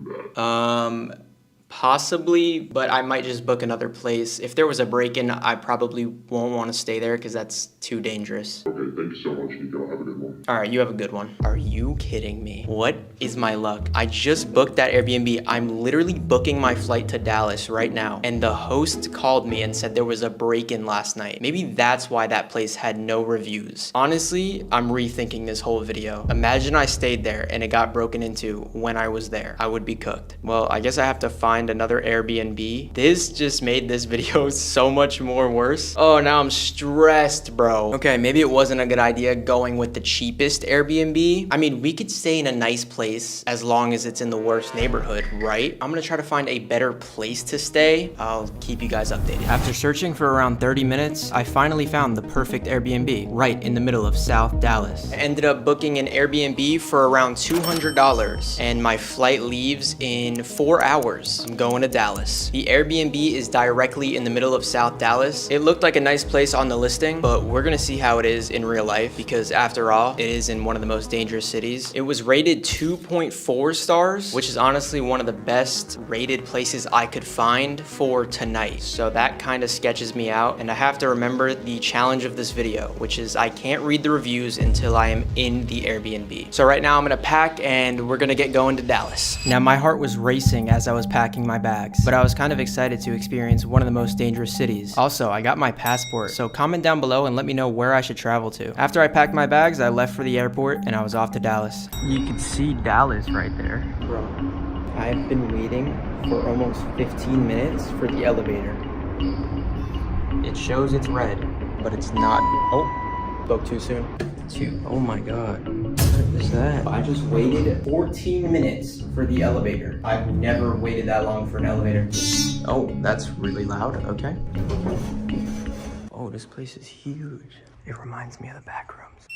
that. Possibly, but I might just book another place. If there was a break-in, I probably won't want to stay there because that's too dangerous. Okay, thank you so much, Nico. Have a good one. All right, you have a good one. Are you kidding me? What is my luck? I just booked that Airbnb. I'm literally booking my flight to Dallas right now, and the host called me and said there was a break-in last night. Maybe that's why that place had no reviews. Honestly, I'm rethinking this whole video. Imagine I stayed there and it got broken into when I was there. I would be cooked. Well, I guess I have to find another Airbnb. This just made this video so much more worse. Oh, now I'm stressed, bro. Okay, maybe it wasn't a good idea going with the cheapest Airbnb. I mean, we could stay in a nice place as long as it's in the worst neighborhood, right? I'm gonna try to find a better place to stay. I'll keep you guys updated. After searching for around 30 minutes, I finally found the perfect Airbnb right in the middle of South Dallas. I ended up booking an Airbnb for around $200, and my flight leaves in 4 hours. I'm going to Dallas. The Airbnb is directly in the middle of South Dallas. It looked like a nice place on the listing, but we're gonna see how it is in real life because after all, it is in one of the most dangerous cities. It was rated 2.4 stars, which is honestly one of the best rated places I could find for tonight. So that kind of sketches me out, and I have to remember the challenge of this video, which is I can't read the reviews until I am in the Airbnb. So right now I'm gonna pack and we're gonna get going to Dallas. Now my heart was racing as I was packing my bags, but I was kind of excited to experience one of the most dangerous cities. Also, I got my passport, so comment down below and let me know where I should travel to. After I packed my bags, I left for the airport and I was off to Dallas. You can see Dallas right there. Bro, I've been waiting for almost 15 minutes for the elevator. It shows it's red, but it's not. Oh, spoke too soon. Oh my God. What is that? I just waited 14 minutes for the elevator. I've never waited that long for an elevator. Oh, that's really loud. Okay. Oh, this place is huge. It reminds me of the back rooms.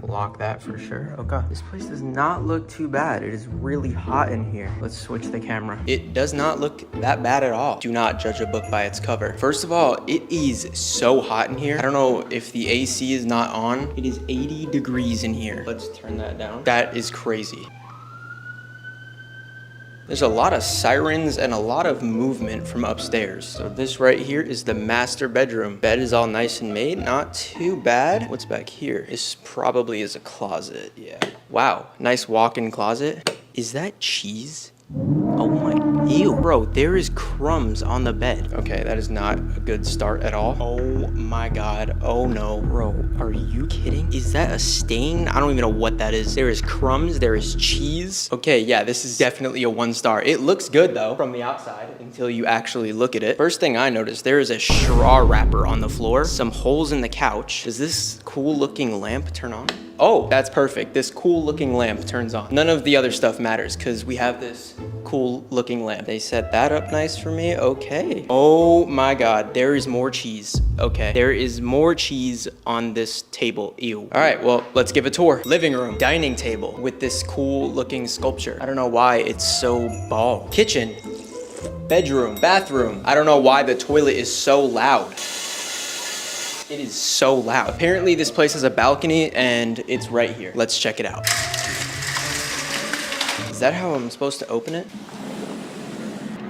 Lock that for sure. Okay. This place does not look too bad. It is really hot in here. Let's switch the camera. It does not look that bad at all. Do not judge a book by its cover. First of all, it is so hot in here. I don't know if the AC is not on. It is 80 degrees in here. Let's turn that down. That is crazy. There's a lot of sirens and a lot of movement from upstairs. So this right here is the master bedroom. Bed is all nice and made, not too bad. What's back here? This probably is a closet, yeah. Wow, nice walk-in closet. Is that cheese? Oh my, ew. Bro, there is crumbs on the bed. Okay, that is not a good start at all. Oh my God, oh no. Bro, are you kidding? Is that a stain? I don't even know what that is. There is crumbs, there is cheese. Okay, yeah, this is definitely a 1 star. It looks good though, from the outside, until you actually look at it. First thing I noticed, there is a straw wrapper on the floor, some holes in the couch. Does this cool looking lamp turn on? Oh, that's perfect. This cool looking lamp turns on. None of the other stuff matters because we have this cool looking lamp. They set that up nice for me. Okay. Oh my God, there is more cheese. Okay, there is more cheese on this table. Ew. All right, well, let's give a tour. Living room, dining table with this cool looking sculpture. I don't know why it's so bald. Kitchen, bedroom, bathroom. I don't know why the toilet is so loud. It is so loud. Apparently this place has a balcony and it's right here. Let's check it out. Is that how I'm supposed to open it?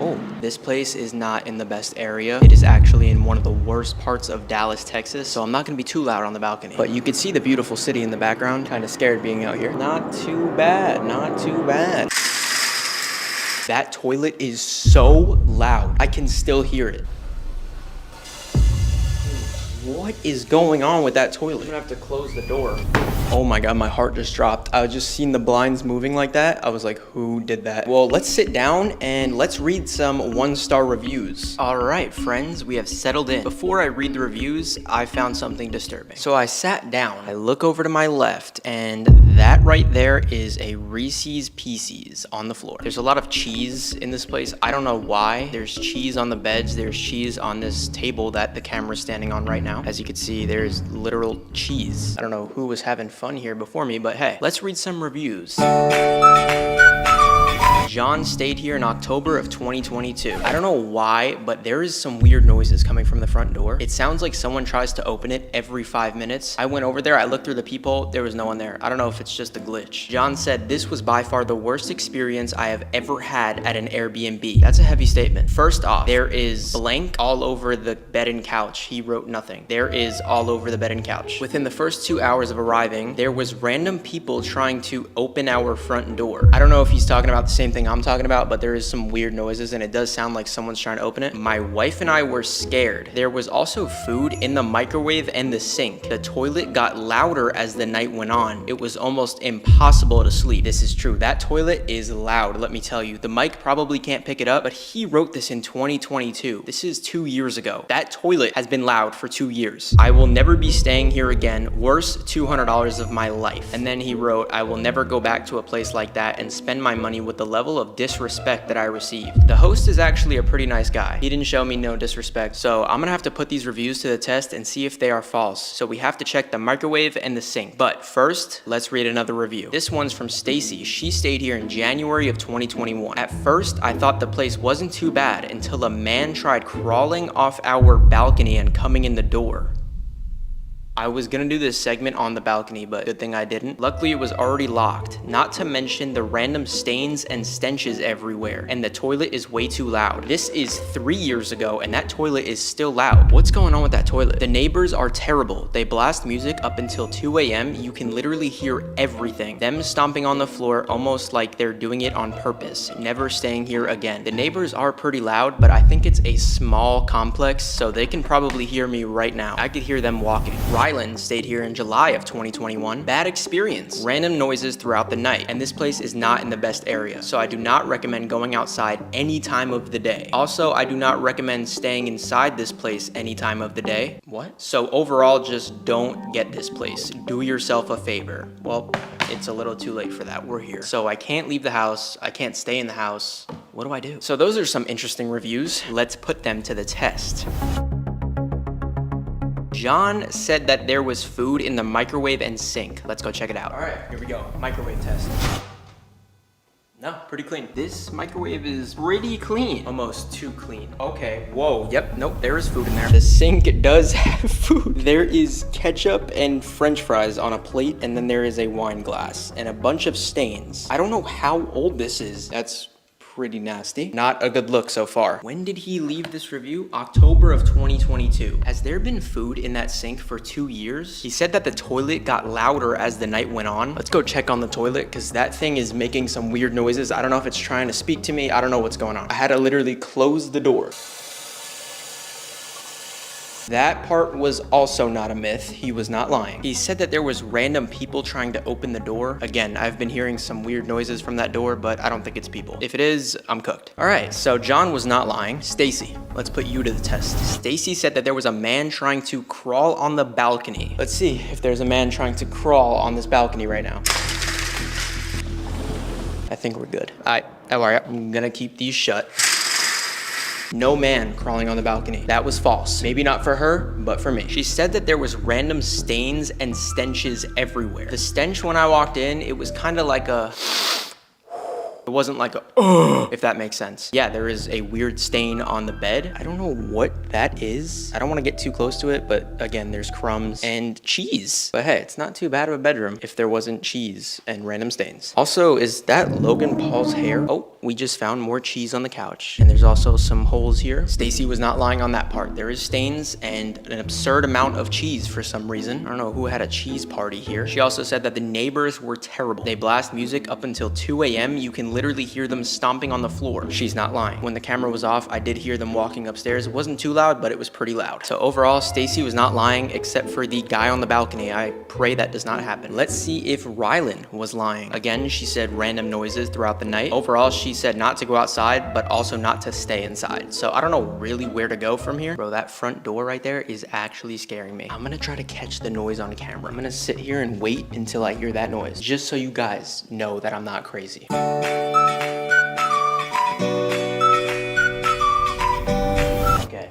Oh, this place is not in the best area. It is actually in one of the worst parts of Dallas, Texas. So I'm not gonna be too loud on the balcony. But you can see the beautiful city in the background. Kind of scared being out here. Not too bad, not too bad. That toilet is so loud. I can still hear it. What is going on with that toilet? I'm gonna have to close the door. Oh my God, my heart just dropped. I just seen the blinds moving like that. I was like, who did that? Well, let's sit down and let's read some 1-star reviews. All right, friends, we have settled in. Before I read the reviews, I found something disturbing. So I sat down, I look over to my left, and that right there is a Reese's Pieces on the floor. There's a lot of cheese in this place. I don't know why. There's cheese on the beds. There's cheese on this table that the camera's standing on right now. As you can see, there's literal cheese. I don't know who was having fun here before me, but hey, let's read some reviews. John stayed here in October of 2022. I don't know why, but there is some weird noises coming from the front door. It sounds like someone tries to open it every 5 minutes. I went over there, I looked through the peephole, there was no one there. I don't know if it's just a glitch. John said, this was by far the worst experience I have ever had at an Airbnb. That's a heavy statement. First off, there is blank all over the bed and couch. He wrote nothing. There is all over the bed and couch. Within the first 2 hours of arriving, there was random people trying to open our front door. I don't know if he's talking about the same thing I'm talking about, but there is some weird noises and it does sound like someone's trying to open it. My wife and I were scared. There was also food in the microwave and the sink. The toilet got louder as the night went on. It was almost impossible to sleep. This is true. That toilet is loud, let me tell you. The mic probably can't pick it up, but he wrote this in 2022. This is 2 years ago. That toilet has been loud for 2 years. I will never be staying here again. Worst $200 of my life. And then he wrote, I will never go back to a place like that and spend my money with the level of disrespect that I received. The host is actually a pretty nice guy. He didn't show me no disrespect, so I'm gonna have to put these reviews to the test and see if they are false. So we have to check the microwave and the sink. But first, let's read another review. This one's from Stacy. She stayed here in January of 2021. At first, I thought the place wasn't too bad until a man tried crawling off our balcony and coming in the door. I was gonna do this segment on the balcony, but good thing I didn't. Luckily, it was already locked. Not to mention the random stains and stenches everywhere, and the toilet is way too loud. This is 3 years ago, and that toilet is still loud. What's going on with that toilet? The neighbors are terrible. They blast music up until 2 a.m. You can literally hear everything. Them stomping on the floor almost like they're doing it on purpose. Never staying here again. The neighbors are pretty loud, but I think it's a small complex, so they can probably hear me right now. I could hear them walking. Ryland stayed here in July of 2021. Bad experience. Random noises throughout the night, and this place is not in the best area, so I do not recommend going outside any time of the day. Also, I do not recommend staying inside this place any time of the day. What? So overall, just don't get this place. Do yourself a favor. Well, it's a little too late for that. We're here. So I can't leave the house. I can't stay in the house. What do I do? So those are some interesting reviews. Let's put them to the test. John said that there was food in the microwave and sink. Let's go check it out. All right, here we go. Microwave test. No, pretty clean. This microwave is pretty clean. Almost too clean. Okay, whoa, yep, nope, there is food in there. The sink does have food. There is ketchup and french fries on a plate, and then there is a wine glass and a bunch of stains. I don't know how old this is. That's pretty nasty. Not a good look so far. When did he leave this review? October of 2022. Has there been food in that sink for 2 years? He said that the toilet got louder as the night went on. Let's go check on the toilet because that thing is making some weird noises. I don't know if it's trying to speak to me. I don't know what's going on. I had to literally close the door. That part was also not a myth. He was not lying. He said that there was random people trying to open the door. Again, I've been hearing some weird noises from that door, but I don't think it's people. If it is, I'm cooked. All right, so John was not lying. Stacy, let's put you to the test. Stacy said that there was a man trying to crawl on the balcony. Let's see if there's a man trying to crawl on this balcony right now. I think we're good. All right, I'm gonna keep these shut. No man crawling on the balcony. That was false. Maybe not for her, but for me. She said that there was random stains and stenches everywhere. The stench when I walked in, it was kind of like a... It wasn't like a, if that makes sense. Yeah, there is a weird stain on the bed. I don't know what that is. I don't want to get too close to it, but again, there's crumbs and cheese. But hey, it's not too bad of a bedroom if there wasn't cheese and random stains. Also, is that Logan Paul's hair? Oh, we just found more cheese on the couch. And there's also some holes here. Stacy was not lying on that part. There is stains and an absurd amount of cheese for some reason. I don't know who had a cheese party here. She also said that the neighbors were terrible. They blast music up until 2 a.m. You can literally hear them stomping on the floor. She's not lying. When the camera was off, I did hear them walking upstairs. It wasn't too loud, but it was pretty loud. So overall, Stacy was not lying except for the guy on the balcony. I pray that does not happen. Let's see if Rylan was lying. Again, she said random noises throughout the night. Overall, she said not to go outside, but also not to stay inside. So I don't know really where to go from here. Bro, that front door right there is actually scaring me. I'm gonna try to catch the noise on camera. I'm gonna sit here and wait until I hear that noise, just so you guys know that I'm not crazy.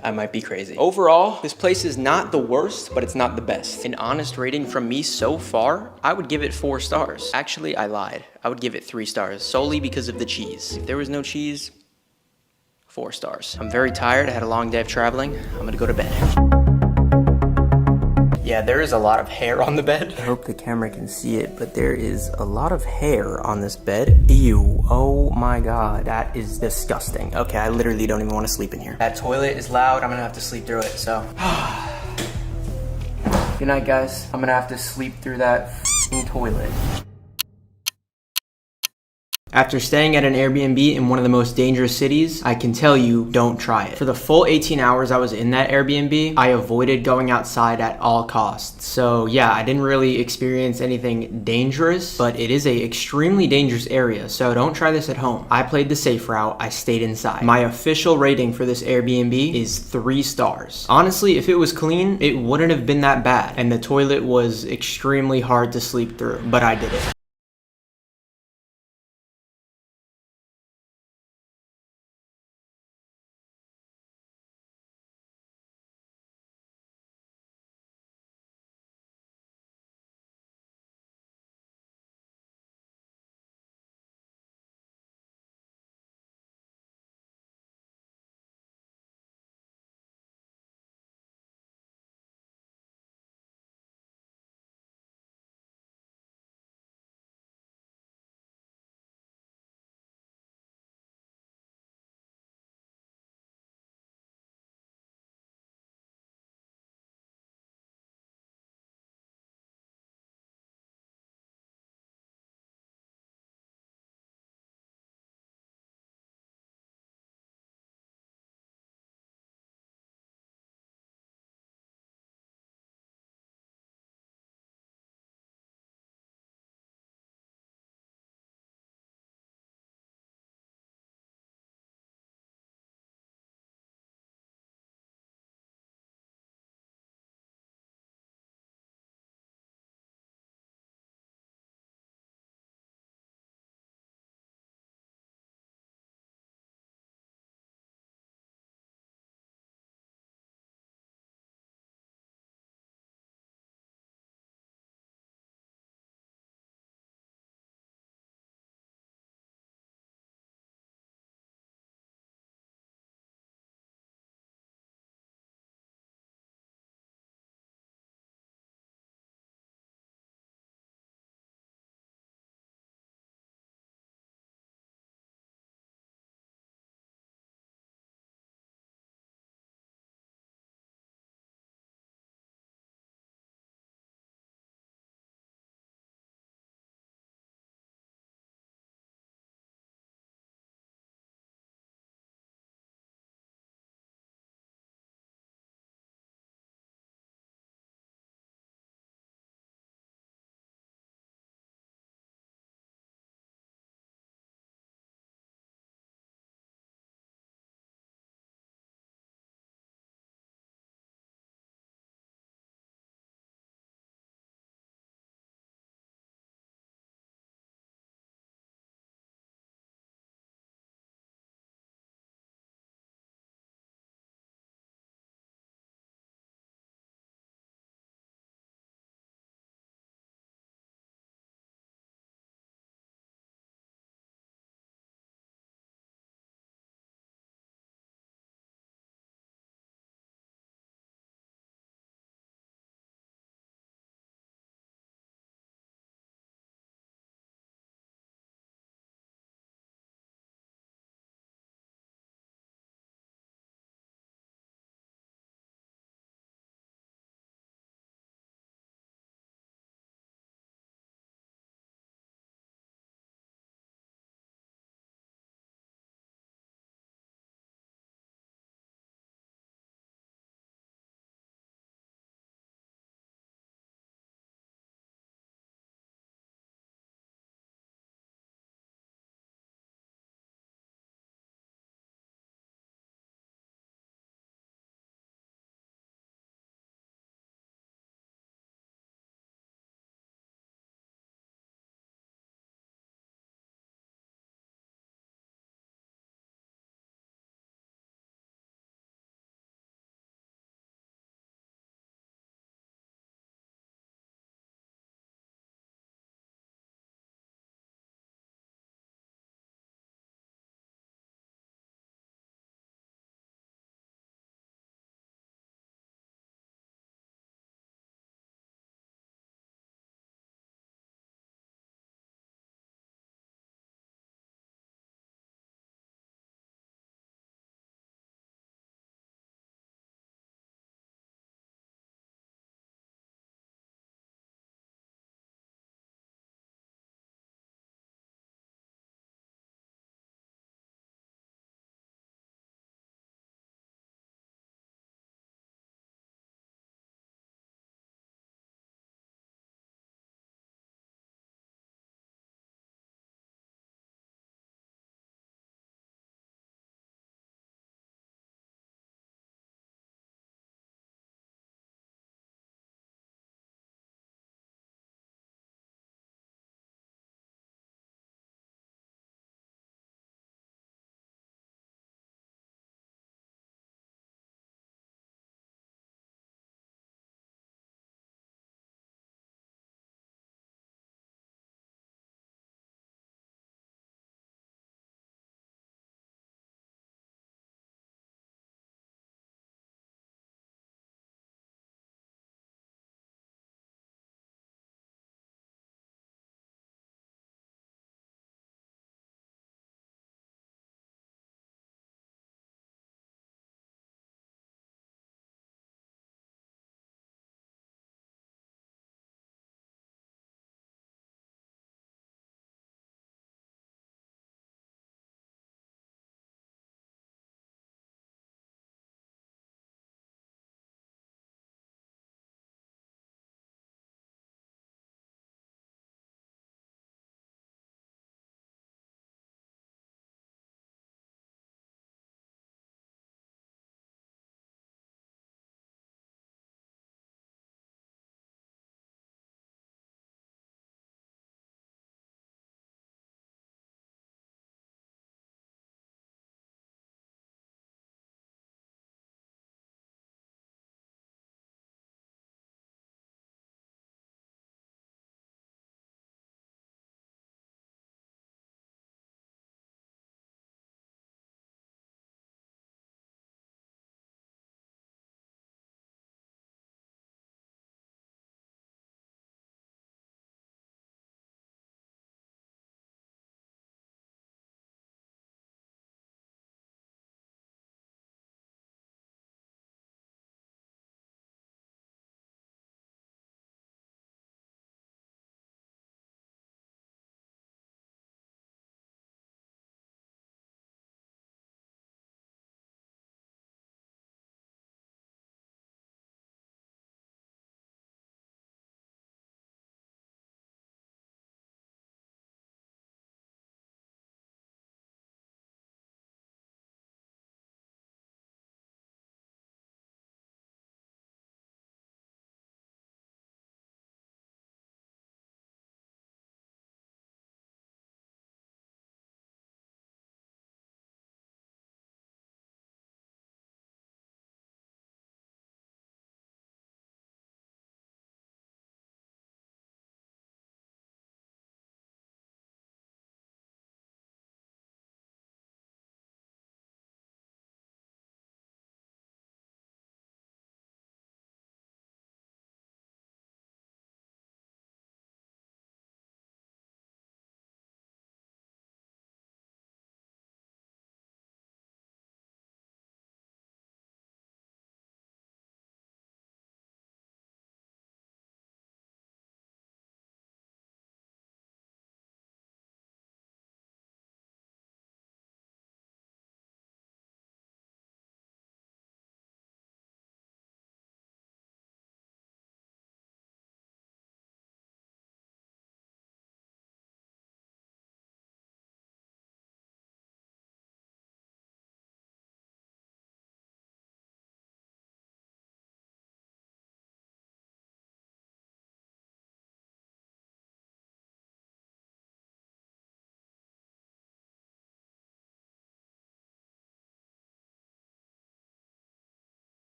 I might be crazy. Overall, this place is not the worst, but it's not the best. An honest rating from me so far, I would give it 4 stars. Actually, I lied. I would give it 3 stars, solely because of the cheese. If there was no cheese, 4 stars. I'm very tired. I had a long day of traveling. I'm gonna go to bed. Yeah, there is a lot of hair on the bed. I hope the camera can see it, but there is a lot of hair on this bed. Ew, oh my God, that is disgusting. Okay, I literally don't even want to sleep in here. That toilet is loud, I'm gonna have to sleep through it, so. Good night, guys. I'm gonna have to sleep through that f***ing toilet. After staying at an Airbnb in one of the most dangerous cities, I can tell you, don't try it. For the full 18 hours I was in that Airbnb, I avoided going outside at all costs. So yeah, I didn't really experience anything dangerous, but it is a extremely dangerous area, so don't try this at home. I played the safe route, I stayed inside. My official rating for this Airbnb is 3 stars. Honestly, if it was clean, it wouldn't have been that bad, and the toilet was extremely hard to sleep through, but I did it.